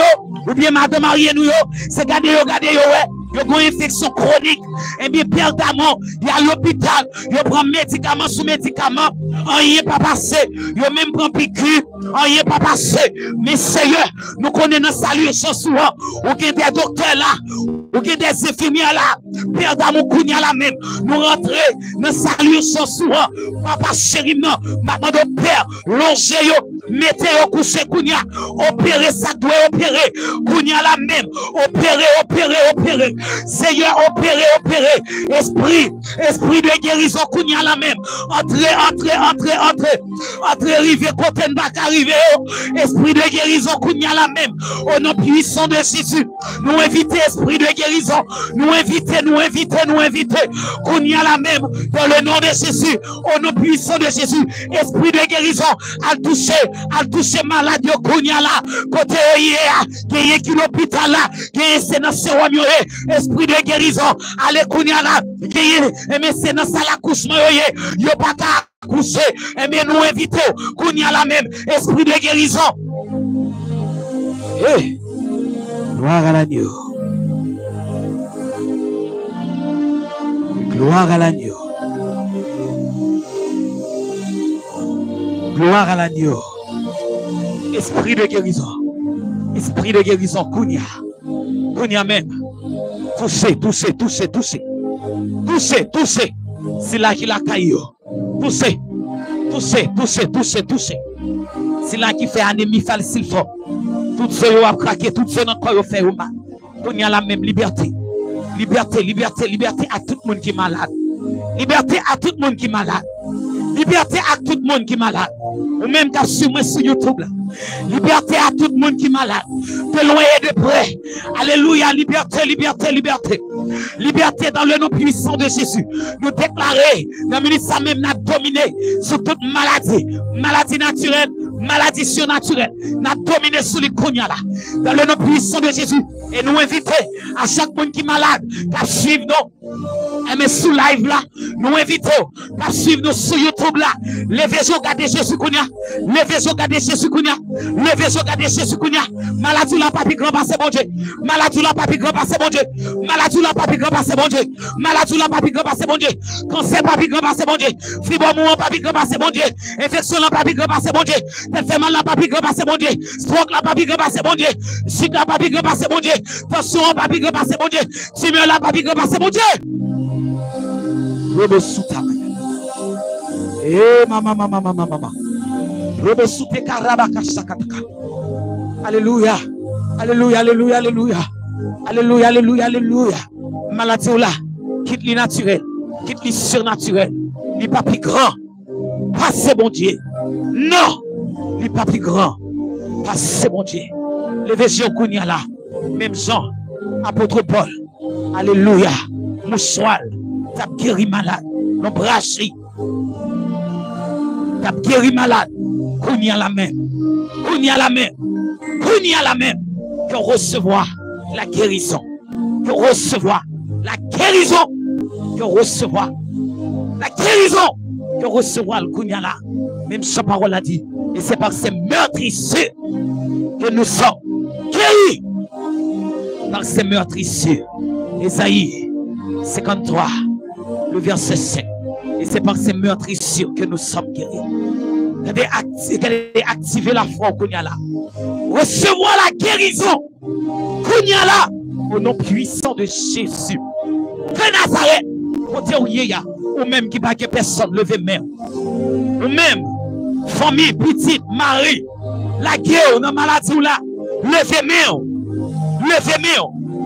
Speaker 1: ou bien madame mariée nous, c'est garder ouais. Il y a une infection chronique. Et bien, Père d'amour, il y a l'hôpital. Il prend médicament sous médicament. Rien pas passé. Il même prend piqûre. Rien pas passé. Mais Seigneur, nous connaissons salut souvent. Ou qu'il y a des docteurs là. Ou qu'il y a des infirmières là. Père d'amour, qu'on y a la même. Nous rentrons dans salut souvent. Papa chéri, non. Maman de Père, longez-yo. Mettez-yo couché, qu'on y a. Opérer ça doit opérer. Qu'on y a la même. Opérer. Seigneur, opérez. Esprit de guérison, qu'on y a la même. Entrez, rive, côté bac arrivé. Esprit de guérison, qu'on y a la même. Au nom puissant de Jésus, nous invitons esprit de guérison. Nous invitons. Qu'on y a la même. Dans le nom de Jésus, au nom puissant de Jésus, esprit de guérison, à toucher malade, qu'on y a là. Côté, il y a qui l'hôpital là, qui est dans ce royaume. Esprit de guérison, allez Kounyala, mais c'est dans ça l'accouchement, yo pas qu'à coucher, mais nous invitons Kounyala même, esprit de guérison. Hey, gloire à l'agneau. Gloire à l'agneau. Gloire à l'agneau. Esprit de guérison, Kounya même. Touchez. C'est là qu'il a caillé. Touchez. C'est là qu'il fait anémie falsifiante. Tout ce qui a craqué, tout ce qui a fait mal. On y a la même liberté. Liberté à tout le monde qui est malade. Liberté à tout le monde qui est malade. Liberté à tout le monde qui est malade. Ou même qu'à suivre sur YouTube là. Liberté à tout le monde qui est malade. De loin et de près. Alléluia. Liberté. Liberté dans le nom puissant de Jésus. Nous déclarer, dans le ministre ça même, n'a dominé sur toute maladie. Maladie naturelle, maladie surnaturelle. N'a dominé sur les cognas là. Dans le nom puissant de Jésus. Et nous inviter à chaque monde qui est malade, qu'à suivre nous. Mais sous live là, nous invitons à suivre nous sur YouTube là. Levez-vous, regardez Jésus Kounia. Maladie la papi grand passe bon Dieu. Maladie la papi grand passe bon Dieu. Cancer papi grand passe bon Dieu. Fibromyalgie papi grand passe bon Dieu. Infection la papi grand passe bon Dieu. Tête fait mal la papi grand passe bon Dieu. Stroke la papi grand passe bon Dieu. Sucre la papi grand passe bon Dieu. Tension papi grand passe bon Dieu. Tumeur la papi grand passe bon Dieu. Robo Souta. Eh, maman. Robo Souta Karabaka Sakataka. Alléluia. Maladie là, quitte les naturel, quitte les surnaturel. Les pas plus grand. Passez bon Dieu. Non, les pas plus grand. Passez bon Dieu. Levez-vous Kounia là. Même Jean, apôtre Paul. Alléluia. Mouchoir. T'as guéri malade, l'ombragerie. T'as guéri malade. Kounia la même. Que recevoir la guérison. Que recevoir le Kounia là. Même sa parole a dit. Et c'est par ces meurtrisseurs que nous sommes guéris. Par ces meurtrisseurs. Ésaïe 53. Le verset 5. Et c'est par ces meurtrissures que nous sommes guéris. Activer la foi au Kounia là. Recevoir la guérison. Kounia là. Au nom puissant de Jésus. De Nazareth. Côté où il y a. Ou même qui n'a pas personne. Levez main. Ou même. Famille, petite, mari. La guerre, on a maladie là. Levez main.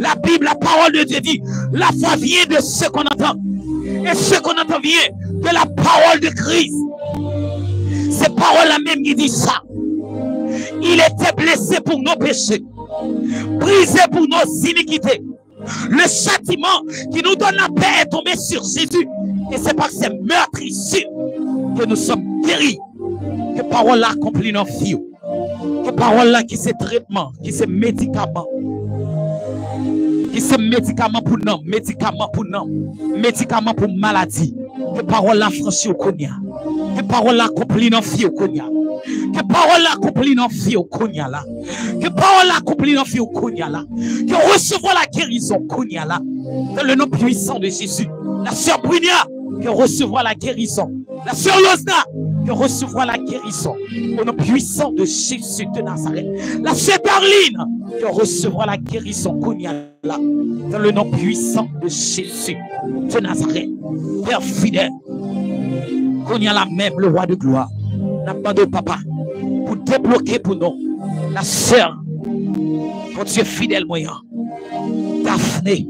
Speaker 1: La Bible, la parole de Dieu dit, la foi vient de ce qu'on entend. Et ce qu'on entend vient de la parole de Christ. Ces paroles-là même qui dit ça. Il était blessé pour nos péchés, brisé pour nos iniquités. Le châtiment qui nous donne la paix est tombé sur Jésus. Et c'est par ces meurtrissures que nous sommes guéris. Que parole-là accomplit nos vies. Que parole-là qui c'est traitement, qui c'est médicament. Qui c'est médicament pour nous, médicament pour nous, médicament pour maladie. Que parole-là franchit au Konya. Que parole-là accomplit nos vies au Konya. Que parole-là accomplit nos vies au Konya là. Que parole-là accomplit nos vies au Konya là. Que recevons la guérison Konya là. Dans le nom puissant de Jésus. La sœur Brunia, que recevra la guérison. La sœur Lozna, que recevra la guérison. Au nom puissant de Jésus de Nazareth. La sœur Darline, que recevra la guérison Konya là. Dans le nom puissant de Jésus de Nazareth. Père fidèle. Konya là même le roi de gloire. N'a pas de papa pour débloquer pour nous la sœur, pour Dieu fidèle moyen, Daphné,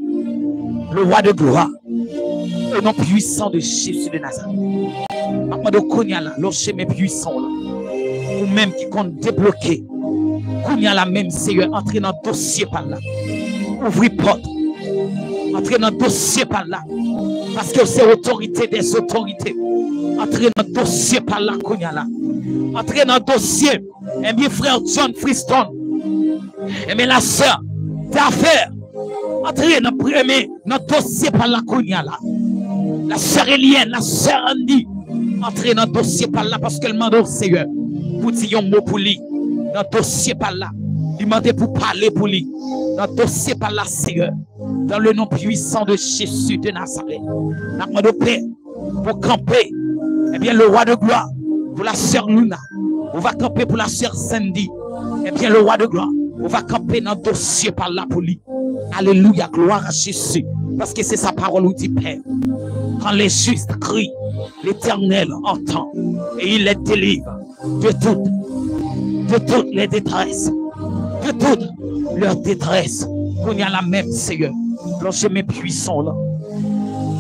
Speaker 1: le roi de gloire, au nom puissant de Jésus de Nazareth. Maintenant, de Konya là, l'oche mes puissants là, ou même qui compte débloquer, Konya là même, Seigneur, entrer dans le dossier par là, ouvrir porte, entrer dans le dossier par là, parce que c'est autorité des autorités. Entrer dans le dossier par la Konya là. Entrer dans le dossier. Et bien frère John Friston. Et bien la sœur d'affaires. Entrer dans le dossier par la Konya là. La sœur Eliane, la sœur Andy. Entrer dans le dossier par là parce qu'elle demande au Seigneur. Pour dire un mot pour lui. Dans le dossier par là. Il demande pour parler pour lui. Dans le dossier par là, Seigneur. Dans le nom puissant de Jésus de Nazareth. La demande au Père. Pour camper. Eh bien, le roi de gloire, pour la sœur Luna, on va camper pour la sœur Sandy. Eh bien, le roi de gloire, on va camper dans le dossier par là pour lui. Alléluia, gloire à Jésus. Parce que c'est sa parole où dit Père. Quand les justes crient, l'Éternel entend et il les délivre de toutes les détresses, de toute leur détresse. Qu'on y a la même, Seigneur. Lorsque mes puissants là,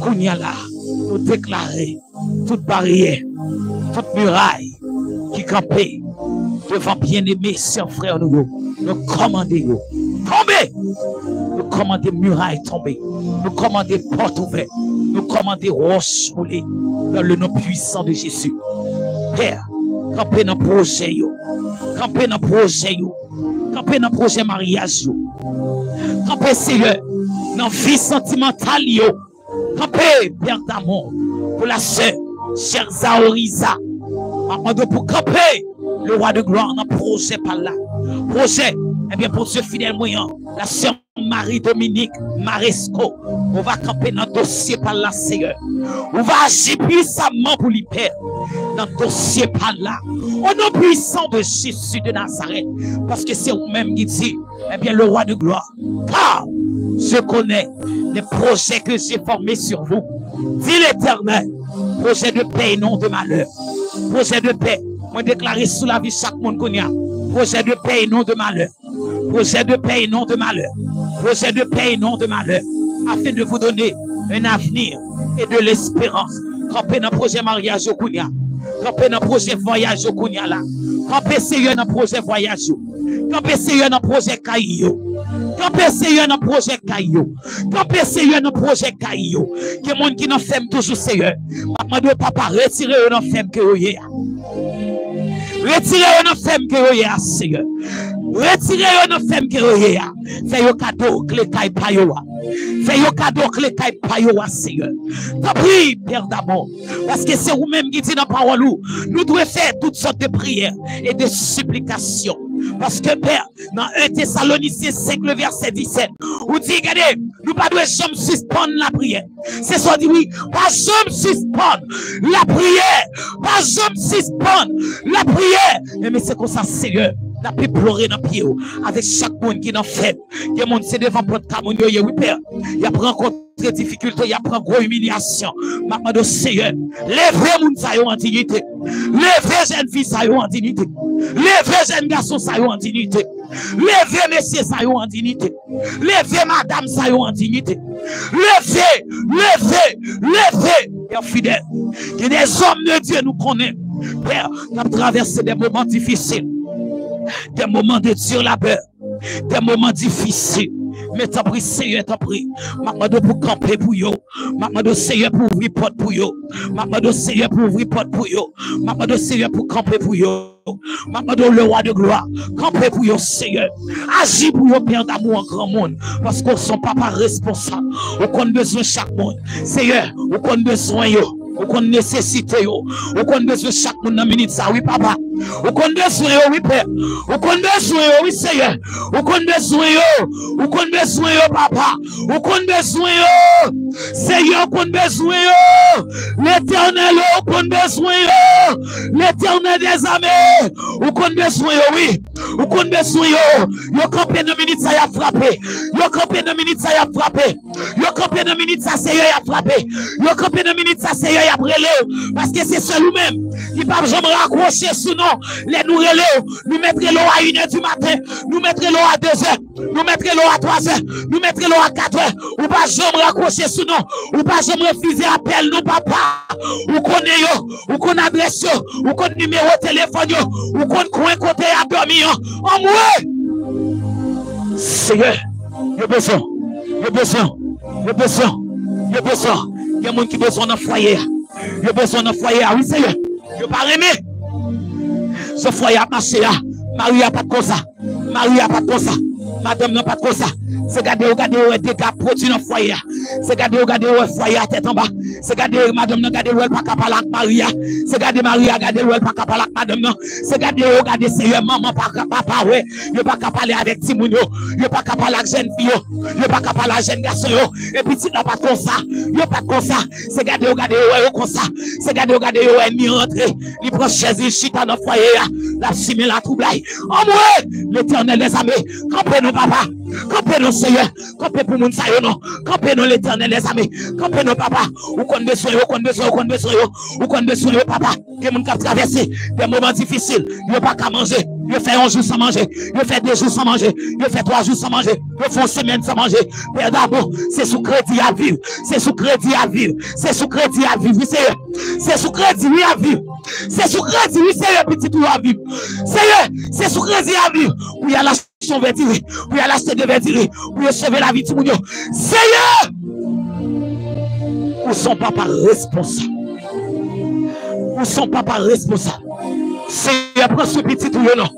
Speaker 1: qu'on y a là, nous déclarer toute barrière, toute muraille qui campait devant bien-aimés, chers frères, nous commander, tomber, nous commander muraille tomber, nous commander porte ouverte, nous commander roche roulée dans le nom puissant de Jésus. Père, camper dans le projet, camper dans le projet, camper dans le projet mariage, camper Seigneur dans la vie sentimentale, camper Père d'amour pour la sœur, chère Zaoriza, pour camper le roi de gloire dans le projet par là. Projet, eh bien pour ce fidèle moyen, la sœur Marie-Dominique Maresco, on va camper dans le dossier par là, Seigneur. On va agir puissamment pour lui, Père, dans le dossier par là. Au nom puissant de Jésus de Nazareth, parce que c'est vous-même qui dit, eh bien le roi de gloire, car je connais les projets que j'ai formés sur vous. Dit l'Éternel, projet de paix et non de malheur. Projet de paix, moi déclaré sous la vie chaque monde qu'on y a. Projet de paix et non de malheur. Projet de paix et non de malheur. Projet de paix et non de malheur. Afin de vous donner un avenir et de l'espérance. Campez dans le projet mariage au Kounia. Campez dans le projet voyage au Kounia là. Campez Seigneur dans le projet voyage. Campez Seigneur dans le projet Caillou. Campez Seigneur dans le projet Caillou. Campez Seigneur dans le projet Caillou. Que monde qui n'en fait toujours Seigneur. Maman de papa, retirez dans le femme que vous avez. Retirez dans le femme que vous avez, Seigneur. Retirez dans le femme que vous avez. Faites un cadeau que les cailles payo. Faites un cadeau que les cailles payo, Seigneur. T'as pris, Père d'amour. Parce que c'est vous-même qui dit dans la parole où nous devons faire toutes sortes de prières et de supplications. Parce que Père, dans 1 Thessaloniciens 5, le verset 17, vous dit, regardez, nous ne devons pas jamais suspendre la prière. C'est ça, dit oui, pas jamais suspendre la prière. Pas jamais suspendre la prière. Mais c'est comme ça, Seigneur. La pu pleurer dans le pied avec chaque monde qui est fait. Il y a monde c'est devant porte camoun, oui Père. Il a rencontré rencontré difficulté, il y a pris gros humiliation. Maman de Seigneur, levez moun sa yo en dignité. Levez jeune fille sa yo en dignité. Levez jeune garçon sa yo en dignité. Levez messieurs sa yo en dignité. Levez madame sa yo en dignité. Levez, levez, levez, Père fidèle. Que des hommes de Dieu nous connaissent. Père, nous avons traversé des moments difficiles. Des moments de dur labeur. Des moments difficiles. Mais t'as pris, Seigneur, t'as pris. Maman pour camper pour yo. Maman de Seigneur pour ouvrir porte pour yo. Maman de Seigneur pour ouvrir porte pour yo. Maman de Seigneur pour camper pour yo. Maman de le roi de gloire. Camper pour yo, Seigneur. Agis pour yo, Père d'amour en grand monde. Parce qu'on ne sont pas responsables. On a besoin de chaque monde. Seigneur, on a besoin yo. On a nécessité yo. On a besoin de chaque monde dans minute ça. Oui, papa. On a besoin yo, oui, Père. On a besoin yo, oui, Seigneur. On a besoin yo. On a besoin yo, papa. On a besoin yo. Seigneur, on a besoin yo. L'éternel, on a besoin yo. L'éternel des armées. On a besoin yo, oui. On a besoin yo. Yo campé dans minute ça y a frappé. Yo campé dans minute ça y a frappé. Yo campé dans minute ça Seigneur y a frappé. Yo campé dans minute ça Seigneur y a brûlé. Parce que c'est seul nous-même qui pas jamais raccrocher sous nous. Les nous relève, nous mettre l'eau à 1h du matin, nous mettre l'eau à 2h, nous mettre l'eau à 3h, nous mettre l'eau à 4h. Ou pas jamais raccrocher sous nous. Ou pas jamais refuser appel nous papa. Ou connaît yo, ou connaît adresse yo, ou connaît numéro de téléphone yo, ou connaît coin côté à dormir. En moi. Seigneur, il y a besoin. Il y a besoin. Il y a besoin. Il y a besoin. Il y a des gens qui ont besoin d'un foyer. Il y a besoin d'un foyer. Oui, Seigneur. Je ne veux pas aimer. Ce foyer a marché. Marie n'a pas de cause. Marie n'a pas de cause. Madame n'a pas de cause. C'est garder des dégâts produits dans le foyer. C'est garder le foyer à tête en bas. C'est garder madame n'a gardé le pas capable avec Maria. C'est garder Maria garder le pas capable avec madame. C'est garder Seigneur maman papa ouais. Il pas capable avec Timoun yo. Il pas capable avec jeune fille yo. Il pas capable avec jeune garçon yo. Et puis tu n'as pas comme ça. Il pas comme ça. C'est garder ouais comme ça. C'est garder ouais ni rentrer. Il prend chaise il chita dans le foyer la simé la troublai. Oh moi l'Éternel des armées. Campez nous papa. Campez nous Seigneur. Campez pour moun sa yo non. Campez nous l'Éternel des armées. Campez nous papa. Ou qu'on besoin ou qu'on besoin ou qu'on besoin ou qu'on besoin papa. Que moun k'ap traverser des moments difficiles. Il pas qu'à manger. Il fait 1 jour sans manger. Il fait 2 jours sans manger. Il fait 3 jours sans manger. Il fait 1 semaine sans manger. Père d'abord, c'est sous crédit à vivre. C'est sous crédit à vivre. C'est sous crédit à vivre. C'est sous crédit à vivre. C'est sous crédit, oui, Seigneur, petit tout à vivre. Seigneur, c'est sous crédit à vivre. Oui, à l'acheter son vertiré. Oui, à l'acheter de vertiré. Oui, à sauver la vie de tout le monde. Seigneur, où sont papa responsables? Où sont papa responsables? Seigneur, prends ce petit tout non.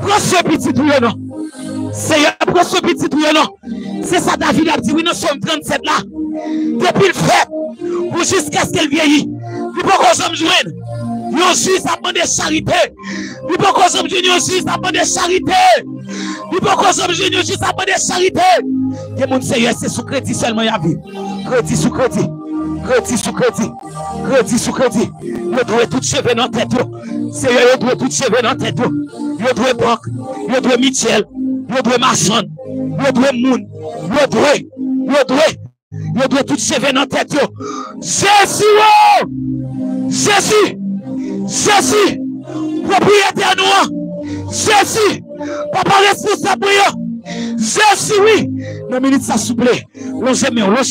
Speaker 1: Prends ce petit tout non. Seigneur, prends ce petit tout non. C'est ça David a dit, oui, nous sommes 37 là. Depuis le fait, ou jusqu'à ce qu'elle vieillit. Il faut qu'on s'en joigne. Yon juge a demandé charité. Il faut qu'on s'en joigne, yon juge a demandé charité. Il faut qu'on s'en joigne, yon juge a demandé charité. Et mon Seigneur, c'est sous crédit seulement, il y a vu. Crédit sous crédit. Crédit sous crédit. Crédit sous crédit. Il doit tout cheveux dans la tête. Seigneur, il doit tout cheveux dans la tête. Il doit banque. Il doit Michel. Il doit Machan. Il doit Moun. Il doit tout cheveux dans la tête. Jésus! Jésus! Jésus! Propriétaire nous! Jésus! Papa responsable! Jésus, oui! La minute, ça souple. Longez-moi.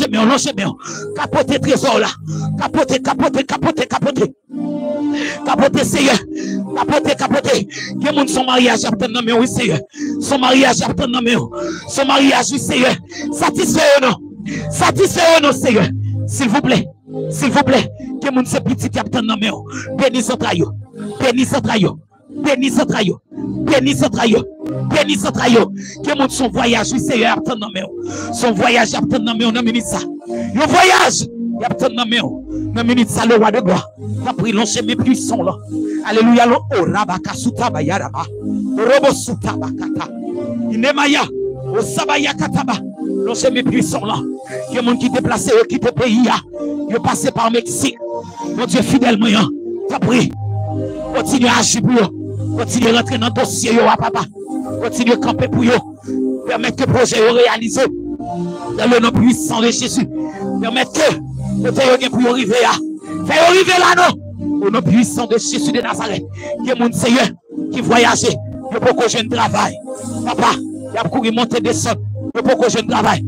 Speaker 1: Capoter trésor là. Capoter, Seigneur. Capoter. Il y a son mariage à prendre dans mes oui, Seigneur. Son mariage à prendre dans mes son mariage, oui, Seigneur. Satisfait non, Seigneur. S'il vous plaît. Que mon se petit capitaine dans mes bénis son trayo. Que mon son voyage, oui, Seigneur, attend dans mes son voyage, attend dans mes on minute ça. Le voyage, attend dans mes on minute ça, le roi de gloire. La pris l'encher mes puissants là. Alléluia, lo rabaka suta bayaraba. Robo suta bakata. Inemaya, o sabaya kataba. L'encher mes puissants là. Que mon qui déplacé, qui te pays, il passé par Mexique. Mon Dieu fidèlement, t'as pris. Continue à agir pour eux. Continue à rentrer dans le dossier, papa. Continue à camper pour eux. Permettre que le projet soit réalisé. Dans le nom puissant de Jésus. Permettre que le Seigneur pour arriver là. Fais arriver là, non. Au nom puissant de Jésus de Nazareth. Que mon Seigneur qui voyage. Je peux que je ne travaille. Papa, il a couru monter descendre. Je peux que je ne travaille.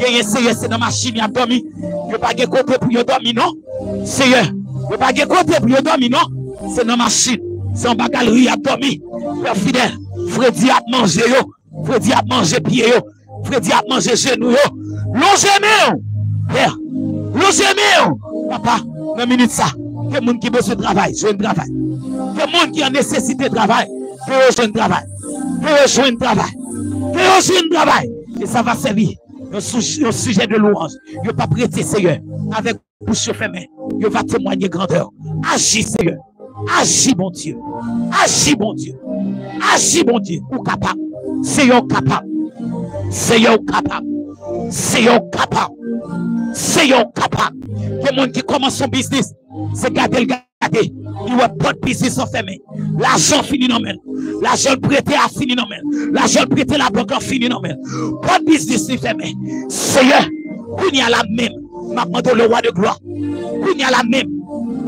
Speaker 1: Il y a un Seigneur, c'est dans ma machine, il a dormi. Je ne pas de côté pour y dormir, non. Seigneur, je ne pas de côté pour y dormir, non. C'est dans ma machine. C'est en bas galerie, il a dormi. Père fidèle, Freddy a mangé, Freddy a mangé pied, Freddy a mangé genou, longez-moi, Père, longez-moi, papa, dans une minute ça, que monde qui besoin de travail, je ne travaille. Que monde qui a nécessité de travail, que je ne travaille. Que je ne travaille. Que je ne travaille. Et ça va servir un sujet de louange. Je ne vais pas prêter, Seigneur, avec bouche fermée. Je vais témoigner grandeur. Agis, Seigneur. Agis, mon Dieu. Agis, mon Dieu. Agis, mon Dieu. Ou capable. Seigneur capable. Seigneur capable. Seigneur capable. Seigneur capable. Le monde qui commence son business, c'est garder le garder. Il n'y a pas de business enfermé. L'argent finit dans le l'argent prêté a fini dans le l'argent prêté la banque a fini dans le pas de business fermé. Seigneur, il y a la même. M'a demandé le roi de gloire. Il y a la même.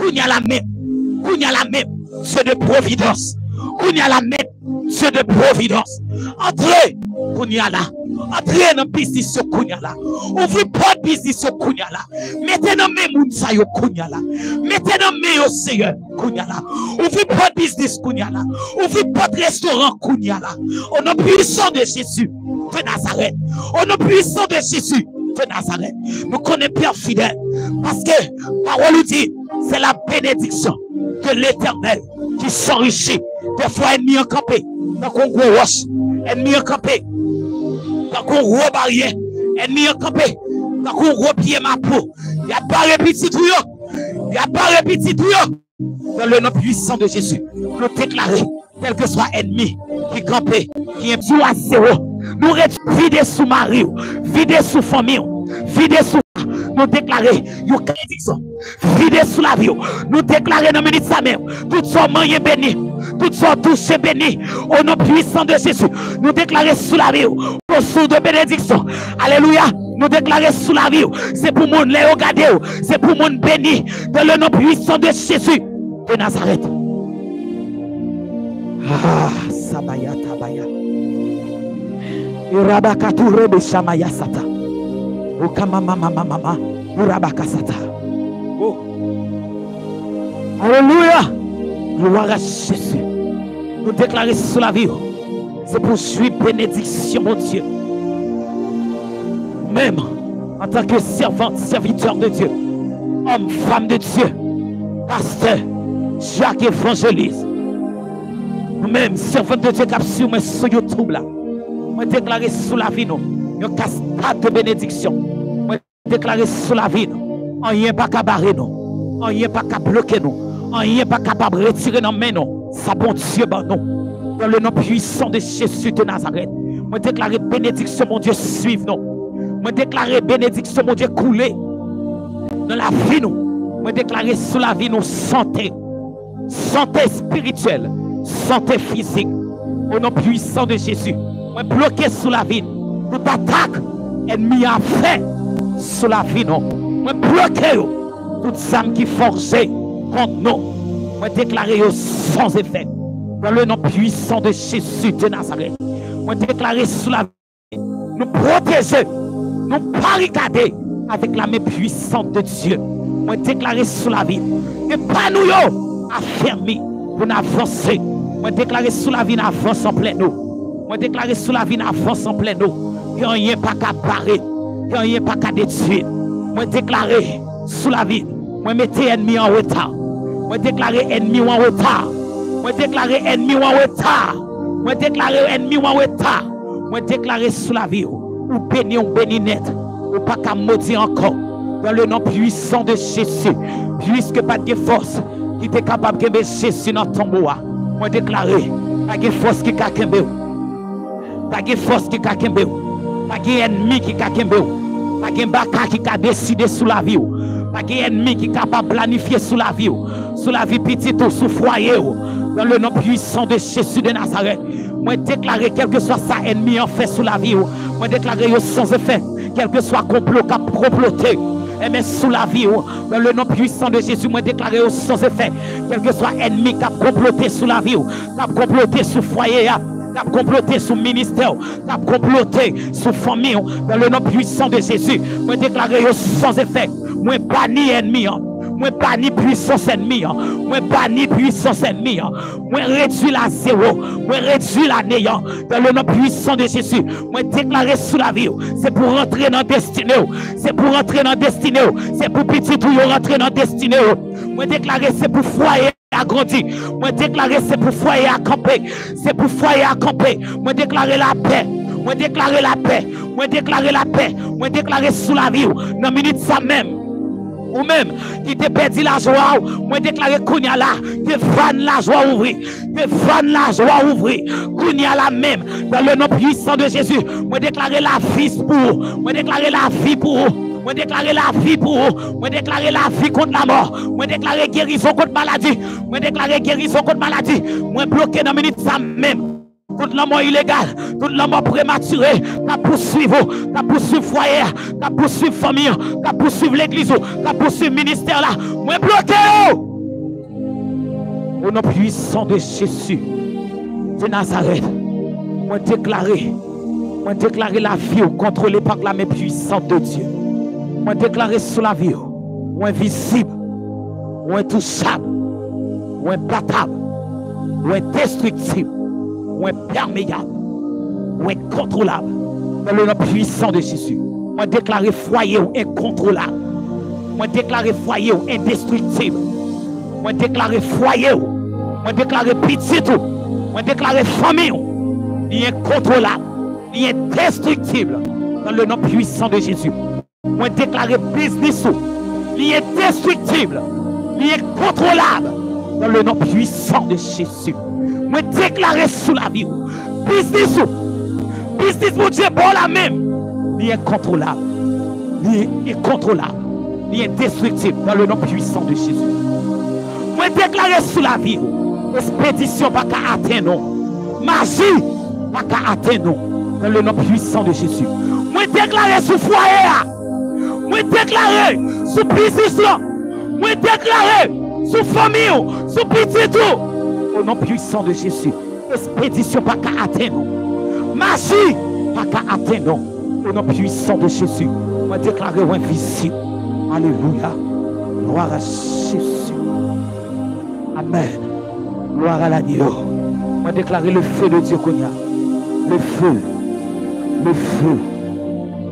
Speaker 1: Il y a la même. Il y a la même. C'est de providence. Il y a la même. C'est de providence. Entrez. Il y a là. Entrez dans le business sur Kounyala. Ouvrez pas de business sur Kounyala. Mettez dans mes mounsa yo Kounyala. Mettez dans mes Seigneur Kounyala. Ouvrez pas de business Kounyala. Ouvrez pas de restaurant Kounyala. Au nom puissant de Jésus de Nazareth. Au nom puissant de Jésus de Nazareth. Nous connaissons Père fidèle. Parce que parole nous dit, c'est la bénédiction de l'Éternel qui s'enrichit. Des fois, ennemi en campé. Donc on gros roche. Ennemi en campé. Quand on gros barrière, ennemi en campé, quand on gros pied ma peau, il n'y a pas répété tout, il n'y a pas répété tout. Dans le nom puissant de Jésus, nous déclarer, quel que soit ennemi qui campé, qui est tout à zéro, nous vider sous mari, vider sous famille, vider sous nous déclarer, nous bénédiction, vider sous la vie, nous déclarer dans le minute ça même, tout son moyen béni, tout son touche béni, au nom puissant de Jésus, nous déclarer sous la vie, au sous de bénédiction, alléluia, nous déclarer sous la vie, c'est pour mon les regarder, c'est pour mon béni, dans le nom puissant de Jésus de Nazareth. Ah, Sabaya Tabaya, Irabakatu Rebe Shamaya Sata. Oh, mama, Urabakasata. Oh, alléluia, gloire à Jésus. Nous déclarer sur la vie, c'est pour suivre bénédiction, mon Dieu. Même en tant que servante, serviteur de Dieu, homme, femme de Dieu, pasteur, Jacques évangéliste, nous-mêmes, servants de Dieu, qui sur YouTube là, nous déclarer sur la vie, nous. Une cascade de bénédiction. Moi, déclarer sur la vie. Rien pas qu'à barrer nous. Rien pas qu'à bloquer nous. Rien pas capable de retirer nos mains nous. Ça bon Dieu dans nous. Dans le nom puissant de Jésus de Nazareth. Moi, déclarer bénédiction, mon Dieu, suive nous. Moi, déclarer bénédiction, mon Dieu, couler. Dans la vie nous. Moi, déclarer sur la vie nous santé. Santé spirituelle. Santé physique. Au nom puissant de Jésus. Moi, bloquer sur la vie. Toute attaque, ennemi a fait sur la vie, non. Moi, bloquer toute âme qui forçait contre nous. Moi, déclarer sans effet. Dans le nom puissant de Jésus de Nazareth. Moi, déclarer sur la vie. Nous protéger, nous barricader avec la main puissante de Dieu. Moi, déclarer sur la vie. Et pas nous, affermis pour nous avancer. Moi, déclarer sur la vie, nous avançons en plein eau. Moi, déclarer sur la vie, nous avançons en plein eau. Il n'y a pas qu'à barrer, il n'y a pas qu'à détruire. Moi, déclarer sous la vie, moi, mettez ennemi en retard. Moi, déclarer ennemi en retard. Moi, déclarer ennemi en retard. Moi, déclarer ennemi en retard. Moi, déclarer sous la vie, ou béni net, ou pas qu'à maudire encore. Dans le nom puissant de Jésus, puisque pas de force qui est capable de mettre Jésus dans ton bois. Moi, déclarer, pas de force qui est capable de pas de force qui est capable de pas d'ennemi qui a pas de qui a décidé sous la vie, pas d'ennemi qui est capable de planifier sous la vie petite ou sous foyer, dans le nom puissant de Jésus de Nazareth. Moi déclarer quel que soit ça ennemi en fait sous la vie, moi déclarer sans effet, quel que soit complot qui a comploté, mais sous la vie, dans le nom puissant de Jésus, moi déclaré sans effet, quel que soit ennemi qui a comploté sous la vie, qui a comploté sous foyer, qui a comploté sous ministère, qui a comploté sous famille, dans le nom puissant de Jésus, moi déclaré sans effet, moi banni ennemi. Moi banni puissance ennemi, moi banni puissance ennemi, moi réduit la zéro, moi réduit la néant dans le nom puissant de Jésus. Moi déclaré sous la vie, c'est pour rentrer dans destinée, c'est pour rentrer dans destinée, c'est pour petit tout rentrer dans destinée. Moi déclaré c'est pour foyer à grandir, moi déclaré c'est pour foyer à camper, c'est pour foyer à camper. Moi déclaré la paix. Moi déclaré la paix, moi déclaré la paix, moi déclaré sous la vie dans minute ça même. Ou même qui te perdu la joie, moi déclaré Kounia là, te van la joie ouvrir, te van la joie ouvrir, Kounia là même, dans le nom puissant de Jésus, moi déclaré la vie pour vous, moi déclaré la vie pour vous, moi déclaré la vie pour vous, moi déclaré la vie contre la mort, moi déclaré guérison contre maladie, moi déclaré guérison contre maladie, moi bloqué dans minute ça même. Toute la mort illégale, toute la mort prématurée, qui poursuit foyer, qui poursuit famille, qui poursuit l'église, qui poursuit le ministère là. Moi bloqué. Au nom puissant de Jésus de Nazareth, moi déclaré la vie contrôlée par la main puissante de Dieu. Moi déclaré sous la vie, moi invisible, moi intouchable, moi imbattable, moi indestructible. Ou imperméable, ou incontrôlable, dans le nom puissant de Jésus. Moi déclaré foyer ou incontrôlable. Moi déclaré foyer ou indestructible. Moi déclaré foyer ou. Moi déclaré petit tout. Moi déclaré famille ou. Incontrôlable, indestructible, dans le nom puissant de Jésus. Moi déclaré business ou. Indestructible, incontrôlable, dans le nom puissant de Jésus. Moi déclarer sous la vie, business mon Dieu pour la même, il est contrôlable, il est incontrôlable, il est indestructible dans le nom puissant de Jésus. Moi déclarer sous la vie, expédition pas qu'à atteindre, magie pas qu'à atteindre dans le nom puissant de Jésus. Moi déclarer sous foyer, moi déclarer sous business, moi déclarer sous famille, sous petit tout. Au nom puissant de Jésus, expédition pas qu'à atteindre, magie pas qu'à atteindre. Au nom puissant de Jésus, moi déclarer invisible. Alléluia. Gloire à Jésus. Amen. Gloire à l'agneau. Moi déclarer le feu de Dieu qu'on y a. Le feu. Le feu.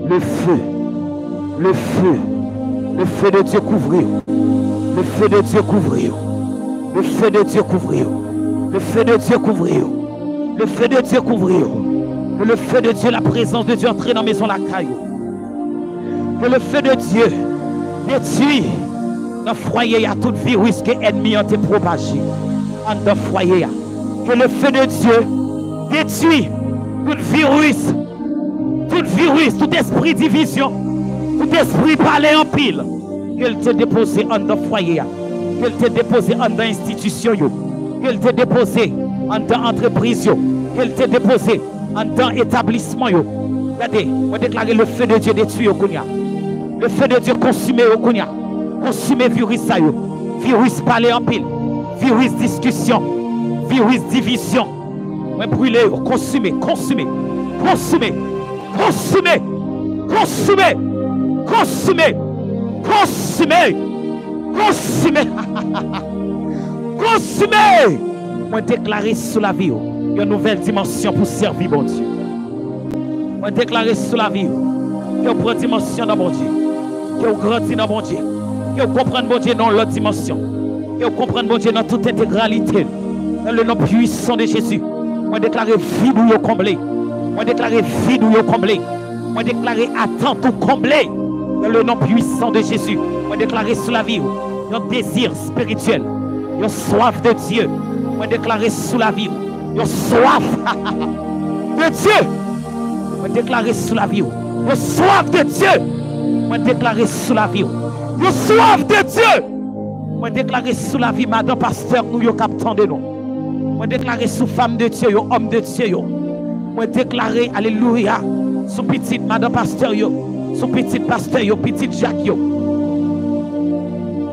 Speaker 1: Le feu. Le feu. Le feu de Dieu couvrir. Le feu de Dieu couvrir. Le feu de Dieu couvrir. Le feu de Dieu couvrir. Le feu de Dieu couvrir. Que le feu de Dieu, la présence de Dieu entre dans la maison la caillou. Que le feu de Dieu détruit dans le foyer, il y a tout virus que l'ennemi a été propagé. Dans le foyer. Que le feu de Dieu détruit tout virus, tout esprit division, tout esprit parler en pile. Qu'il te déposé dans le foyer. Qu'il te déposé dans l'institution. Qu'il te déposé dans l'entreprise. Qu'il te déposé dans l'établissement. Regardez, on déclare le feu de Dieu détruit au Kounia. Le feu de Dieu consumé au Kounia. Consumé virus ça. Virus parler en pile. Virus discussion. Virus division. On brûler, consumé, consumé, consumé, consumé, consumé, consumé, consumé, consumé, consumé. On déclare sous la vie une nouvelle dimension pour servir mon Dieu. On déclare sous la vie que prend dimension dans mon Dieu, que grandit dans mon Dieu, que comprendre mon Dieu dans l'autre dimension, que comprendre mon Dieu dans toute intégralité, dans le nom puissant de Jésus. On déclare vide ou comblé. On déclare vide ou comblé. On déclare attente ou comblé. Dans le nom puissant de Jésus. On déclare sous la vie un désir spirituel, une soif de Dieu. On déclare sous la vie une soif de Dieu. On déclare sous la vie une soif de Dieu. On déclare sous la vie une soif de Dieu. On déclare sous la vie madame pasteur nous yo captant de nous. Moi déclarer sous femme de Dieu, homme de Dieu. Moi déclarer, alléluia, sous petite madame pasteur, Sous petit pasteur, petit Jacques,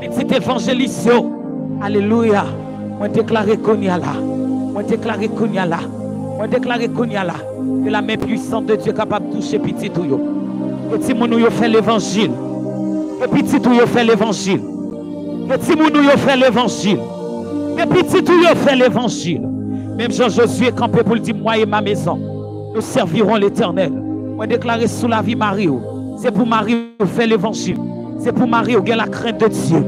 Speaker 1: petit évangéliste. Alléluia. Moi déclare qu'on y a là. Moi déclare qu'on y a là. Moi déclare qu'on y a là. Que la main puissante de Dieu est capable de toucher petit tout. Petit moun yo fait l'évangile. Que petit tout yo fait l'évangile. Petit moun yo fait l'évangile. Que petit tout yo fait l'évangile. Même Jean-Josué campé pour le dire, moi et ma maison, nous servirons l'Éternel. Moi déclarer sous la vie Marie. C'est pour Marie qui fait l'évangile. C'est pour Marie qui a la crainte de Dieu.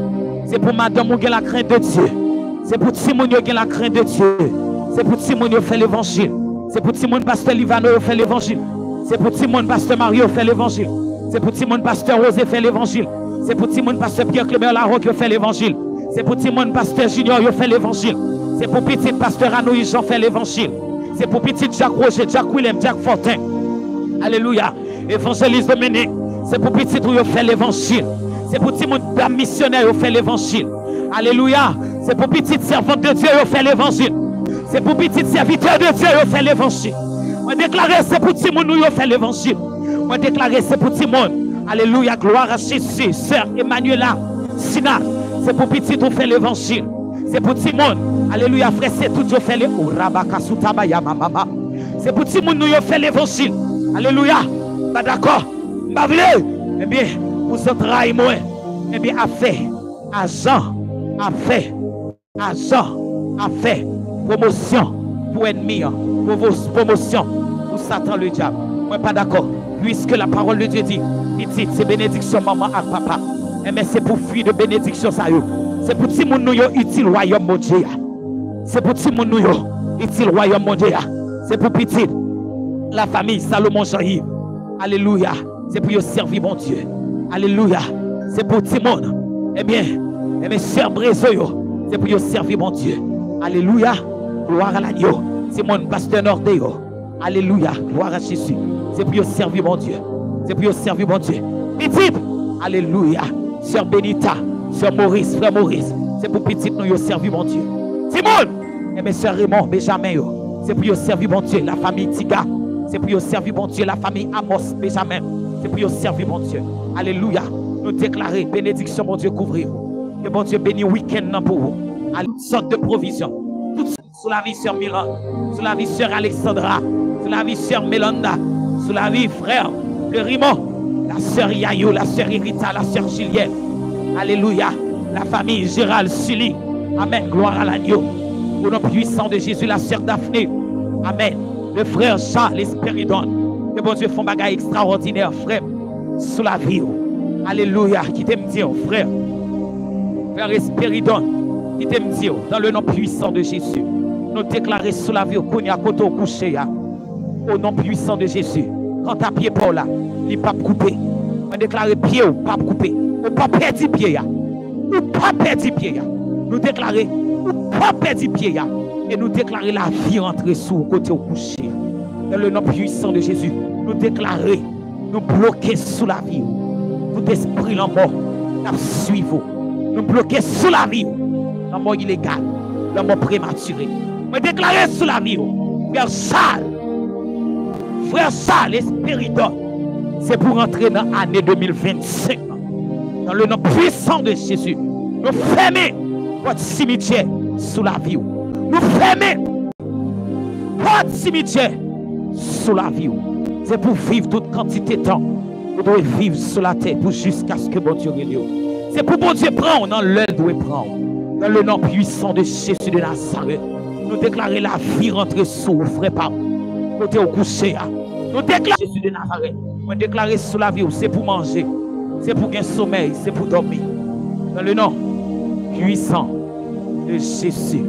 Speaker 1: C'est pour madame qui a la crainte de Dieu. C'est pour Timon qui a la crainte de Dieu. C'est pour Timon qui fait l'évangile. C'est pour Timon pasteur Livano qui fait l'évangile. C'est pour Timon pasteur Mario qui fait l'évangile. C'est pour Timon pasteur Rosé qui fait l'évangile. C'est pour Timon pasteur Pierre Clément Larocque qui fait l'évangile. C'est pour Timon pasteur Junior qui fait l'évangile. C'est pour petit pasteur Anoï Jean fait l'évangile. C'est pour petit Jacques Roger, Jacques Willem, Jacques Fortin. Alléluia. Évangéliste Dominique. C'est pour petit qui fait l'évangile. C'est pour Timon dame missionnaire qui fait l'évangile. Alléluia. C'est pour petite servante de Dieu qui fait l'évangile. C'est pour petit serviteur de Dieu qui fait l'évangile. On déclare c'est pour Timon qui fait l'évangile. On déclare c'est pour Timon. Alléluia. Gloire à Jésus. Sœur Emmanuela Sina. C'est pour petit qui fait l'évangile. C'est pour Timon. Alléluia. Frère, c'est tout qui fait l'évangile. C'est pour Timon qui fait l'évangile. Alléluia. Pas d'accord. Pas vrai. Eh bien, vous êtes moi. Eh bien, a fait. Agent. A fait. Agent. A fait. Promotion pour ennemi, pour vos promotions, pour Satan le diable. Moi pas d'accord. Puisque la parole de Dieu dit, petite, c'est bénédiction maman à papa. Mais c'est pour fuir de bénédiction ça yo. C'est pour ti moun nou yo utile royaume mon Dieu. C'est pour ti moun nou yo utile royaume mon Dieu. C'est pour petite la famille Salomon Jean-Yves. Alléluia. C'est pour yo servir mon Dieu. Alléluia. C'est pour ti moun. Eh bien, sœur Brézo yo, c'est pour yo servir mon Dieu. Alléluia. Gloire à l'agneau. C'est mon pasteur Nordéo. Alléluia. Gloire à Jésus. C'est pour servir mon Dieu. C'est pour servir mon Dieu. Petite. Alléluia. Sœur Benita. Sœur Maurice. Frère Maurice. C'est pour petite nous servir mon Dieu. Simone. Et mes sœurs Raymond. Benjamin. C'est pour servir mon Dieu. La famille Tiga. C'est pour servir mon Dieu. La famille Amos. Benjamin. C'est pour servir mon Dieu. Alléluia. Nous déclarer bénédiction mon Dieu couvrir. Que mon Dieu bénisse week-end pour vous. À toutes sortes de provisions. Sous la vie sœur Miran, sous la vie sœur Alexandra, sous la vie sœur Mélanda, sous la vie frère le Rimon, la sœur Yayo, la sœur Irita, la sœur Julienne. Alléluia. La famille Gérald Sully. Amen. Gloire à l'agneau. Au nom puissant de Jésus, la sœur Daphné. Amen. Le frère Charles Espéridon. Que bon Dieu font bagaille extraordinaire, frère, sous la vie. Alléluia. Qui t'aime dire, frère. Frère Espéridon. Qui t'aime dire, dans le nom puissant de Jésus, nous déclarer sous la vie au couché, au nom puissant de Jésus. Quand ta pied pas là, il pas coupé. On déclare pied ou pas coupé. Ou pas perdu pied. Ou pas perdu pied. Nous déclarer ou pas perdu pied. Et nous déclarer la vie rentrer sous côté au couché. Dans le nom puissant de Jésus, nous déclarer, nous bloquer sous la vie. Tout esprit la mort, nous suivons. Nous bloquer sous la vie. La mort illégale, la mort prématurée. Mais déclarer sous la vie, frère Charles, Espéridon, c'est pour entrer dans l'année 2025. Dans le nom puissant de Jésus, nous fermons votre cimetière sous la vie. Nous fermons votre cimetière sous la vie. C'est pour vivre toute quantité de temps. Vous devez vivre sur la terre jusqu'à ce que bon Dieu revienne. C'est pour bon Dieu prendre dans l'heure où il prend. Dans le nom puissant de Jésus de Nazareth, nous déclarons la vie rentrer sous vous, frère pas. Côté au coucher. Nous déclarons Jésus de Nazareth. Nous déclarons sous la vie, c'est pour manger, c'est pour gagner sommeil, c'est pour dormir. Dans le nom puissant de Jésus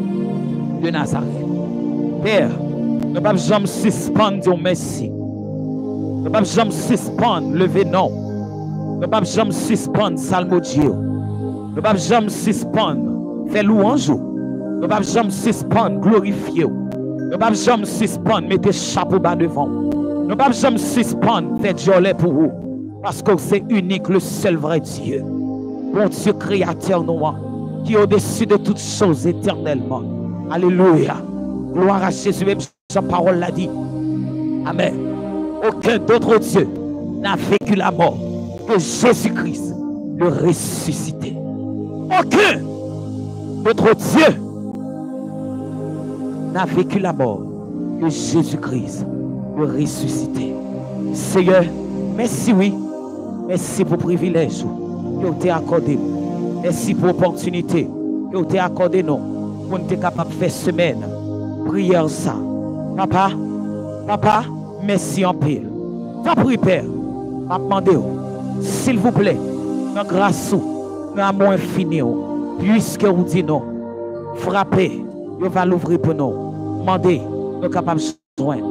Speaker 1: de Nazareth. Père, nous ne pouvons jamais suspendre merci. Nous ne pouvons jamais suspendre lever non. Nous ne pouvons jamais suspendre salmodier. Nous ne pouvons jamais suspendre faire louange. Nous ne pouvons jamais suspendre glorifier. Nous ne pouvons jamais suspendre mettre chapeau bas devant. Nous ne pouvons jamais suspendre faire jolet pour vous. Parce que c'est unique, le seul vrai Dieu. Bon Dieu créateur noir, qui est au-dessus de toutes choses éternellement. Alléluia. Gloire à Jésus, même sa parole l'a dit. Amen. Aucun d'autre Dieu n'a vécu la mort. de Jésus-Christ, le ressuscité. Aucun notre Dieu n'a vécu la mort que Jésus-Christ, le ressuscité. Seigneur, merci oui. Merci pour le privilège que vous avez accordé. Merci pour l'opportunité que vous avez accordé nous pour nous être capables de faire semaine. Prière ça. Papa, merci en pile. T'as pris Père. Je demande, s'il vous plaît, dans grâce, dans amour infini, puisque vous dites non, frappez, vous va l'ouvrir pour nous. Demandez, nous sommes capables de joindre.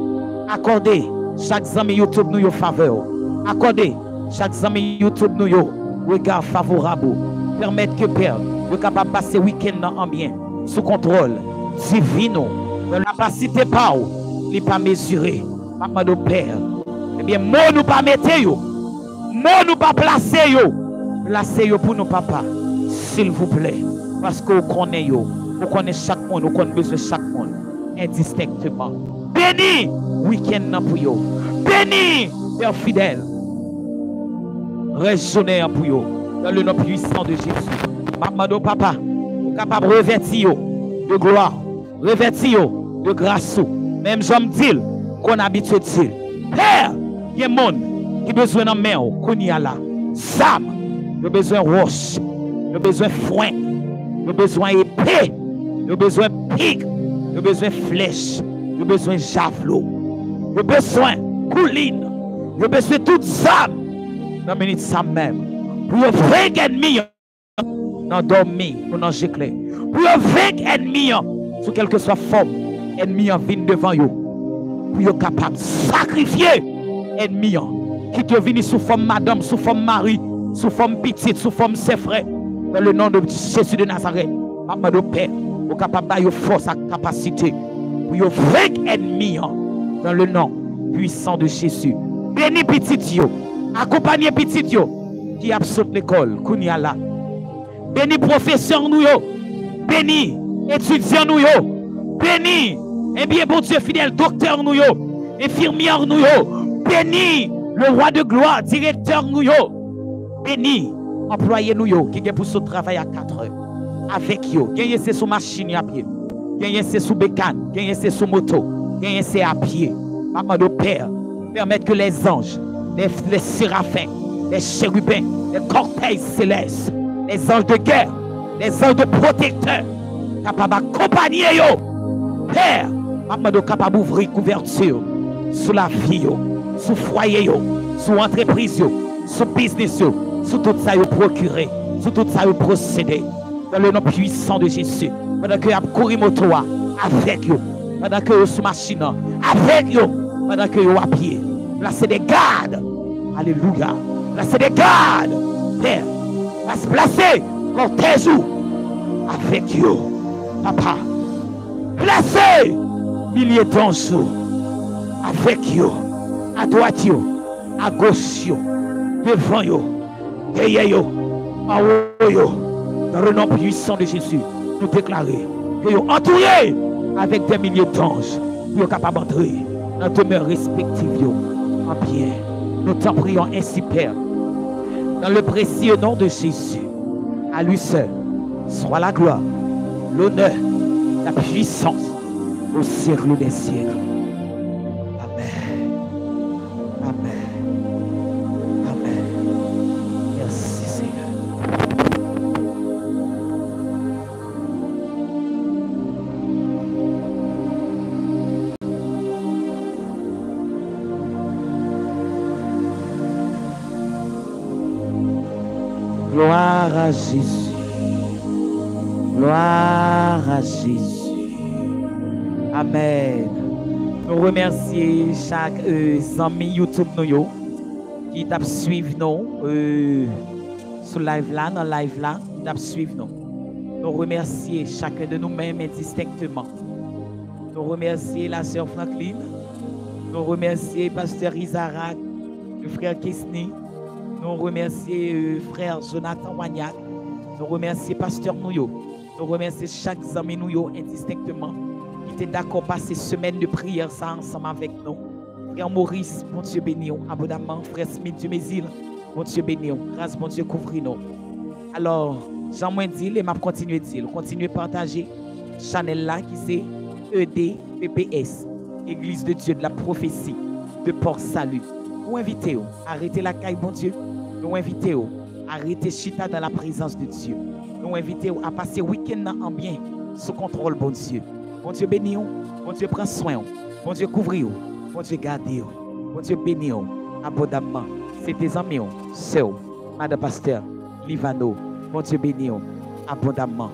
Speaker 1: Accordez chaque ami YouTube nous une faveur. Accordez chaque ami YouTube nous un regard favorable. Permettre que Père, nous sommes capables de passer le week-end en bien, sous contrôle, divin. La capacité pas, il n'est pas mesuré. Papa de Père. Eh bien, moi nous pas mettre yo. Moi nous pas placer yo. Placez yo pour nous papa. S'il vous plaît. Parce que vous connaissez yo. Vous connaissez chaque monde. Vous connaissez besoin de chaque monde. Indistinctement. Béni week-end pour yo. Béni Père fidèle. Résonnez pour yo. Dans le nom puissant de Jésus. Papa de papa. Vous capable de revêtir yo de gloire. Revêtir yo de grâce. Même j'aime dire qu'on habite dire. Père, il y a des gens qui ont besoin de main, qu'on y a là. Sam, il a besoin de roche, il a besoin de foin, il a besoin d'épée, il a besoin de pique, il a besoin de flèche, il a besoin de javelot, il a besoin de couline, il a besoin de toute ça. Dans la minute ça même. Pour vaincre l'ennemi, dans dormir, pour dans gicler. Pour vaincre l'ennemi, sous quelque soit forme, l'ennemi en vient devant vous. Pour être capable de sacrifier l'ennemi qui te vient sous forme madame, sous forme mari, sous forme petite, sous forme ses frères. Dans le nom de Jésus de Nazareth, Papa de Père, vous êtes capable de force et capacité pour vaincre l'ennemi dans le nom puissant de Jésus. Béni petit yo, accompagnez petit yo qui absorbe l'école, kounya là. Béni professeur nous yo, béni étudiant nous yo, béni eh bien, bon Dieu fidèle, docteur nous yo, infirmière nous yo, béni le roi de gloire, directeur nous yo, béni employé nous yo, qui est pour ce travail à 4 heures, avec yo, qui est sous machine à pied, qui est sous bécane, qui est sous moto, qui est à pied. Papa de Père, permettre que les anges, les séraphins, les chérubins, les corteils célestes, les anges de guerre, les anges de protecteurs, capables d'accompagner yo, Père, Papa de capable d'ouvrir couverture sur la vie, sur le foyer, sur l'entreprise, sur le business, sur tout ça procuré, sur tout ça procédé. Dans le nom puissant de Jésus. Pendant que vous avez couru moto avec vous, pendant que vous êtes sur machine avec vous, pendant que vous êtes à pied. Là, c'est des gardes. Alléluia. Là, c'est des gardes. Père, va se placer cortège avec vous. Papa, placez milliers d'anges avec vous, à droite, à gauche, devant vous, derrière vous, en haut, dans le nom puissant de Jésus, nous déclarer que vous entourez avec des milliers d'anges, vous êtes capables d'entrer dans demeure respective en bien. Nous t'en prions ainsi, Père, dans le précieux nom de Jésus. À lui seul soit la gloire, l'honneur, la puissance au siècle des siècles. Amen. Amen. Amen. Merci Seigneur. Gloire à Jésus. Gloire à Jésus. Amen. Nous remercions chaque ami YouTube nous qui t'a suivi nous sur live là, dans live là, qui t'a suivi nous. Nous remercions chacun de nous-mêmes indistinctement. Nous remercions la sœur Franklin. Nous remercions pasteur Isaac, le frère Kisni. Nous remercions frère Jonathan Wagnac. Nous remercions pasteur Nouyo. Nous remercions chaque ami Nouyo indistinctement qui était d'accord passer semaine de prière ça ensemble avec nous. Frère Maurice, mon Dieu béni, abondamment. Frère Smith du Mésil, Bon Dieu béni, grâce bon Dieu couvre-nous. Alors, Jean-Moi dit, et m'a continué à dire, continuez à partager Chanel là qui c'est EDPPS, Église de Dieu de la prophétie de Port-Salut. Nous invitons, arrêtez la caille, bon Dieu. Nous invitons, arrêtez chita dans la présence de Dieu. Nous invitons à passer week-end en bien, sous contrôle, bon Dieu. Bon Dieu béni, bon Dieu prend soin, bon Dieu couvre, bon Dieu garde, bon Dieu béni, abondamment. C'est tes amis, sœurs, Madame Pasteur, Livano, bon Dieu béni, abondamment.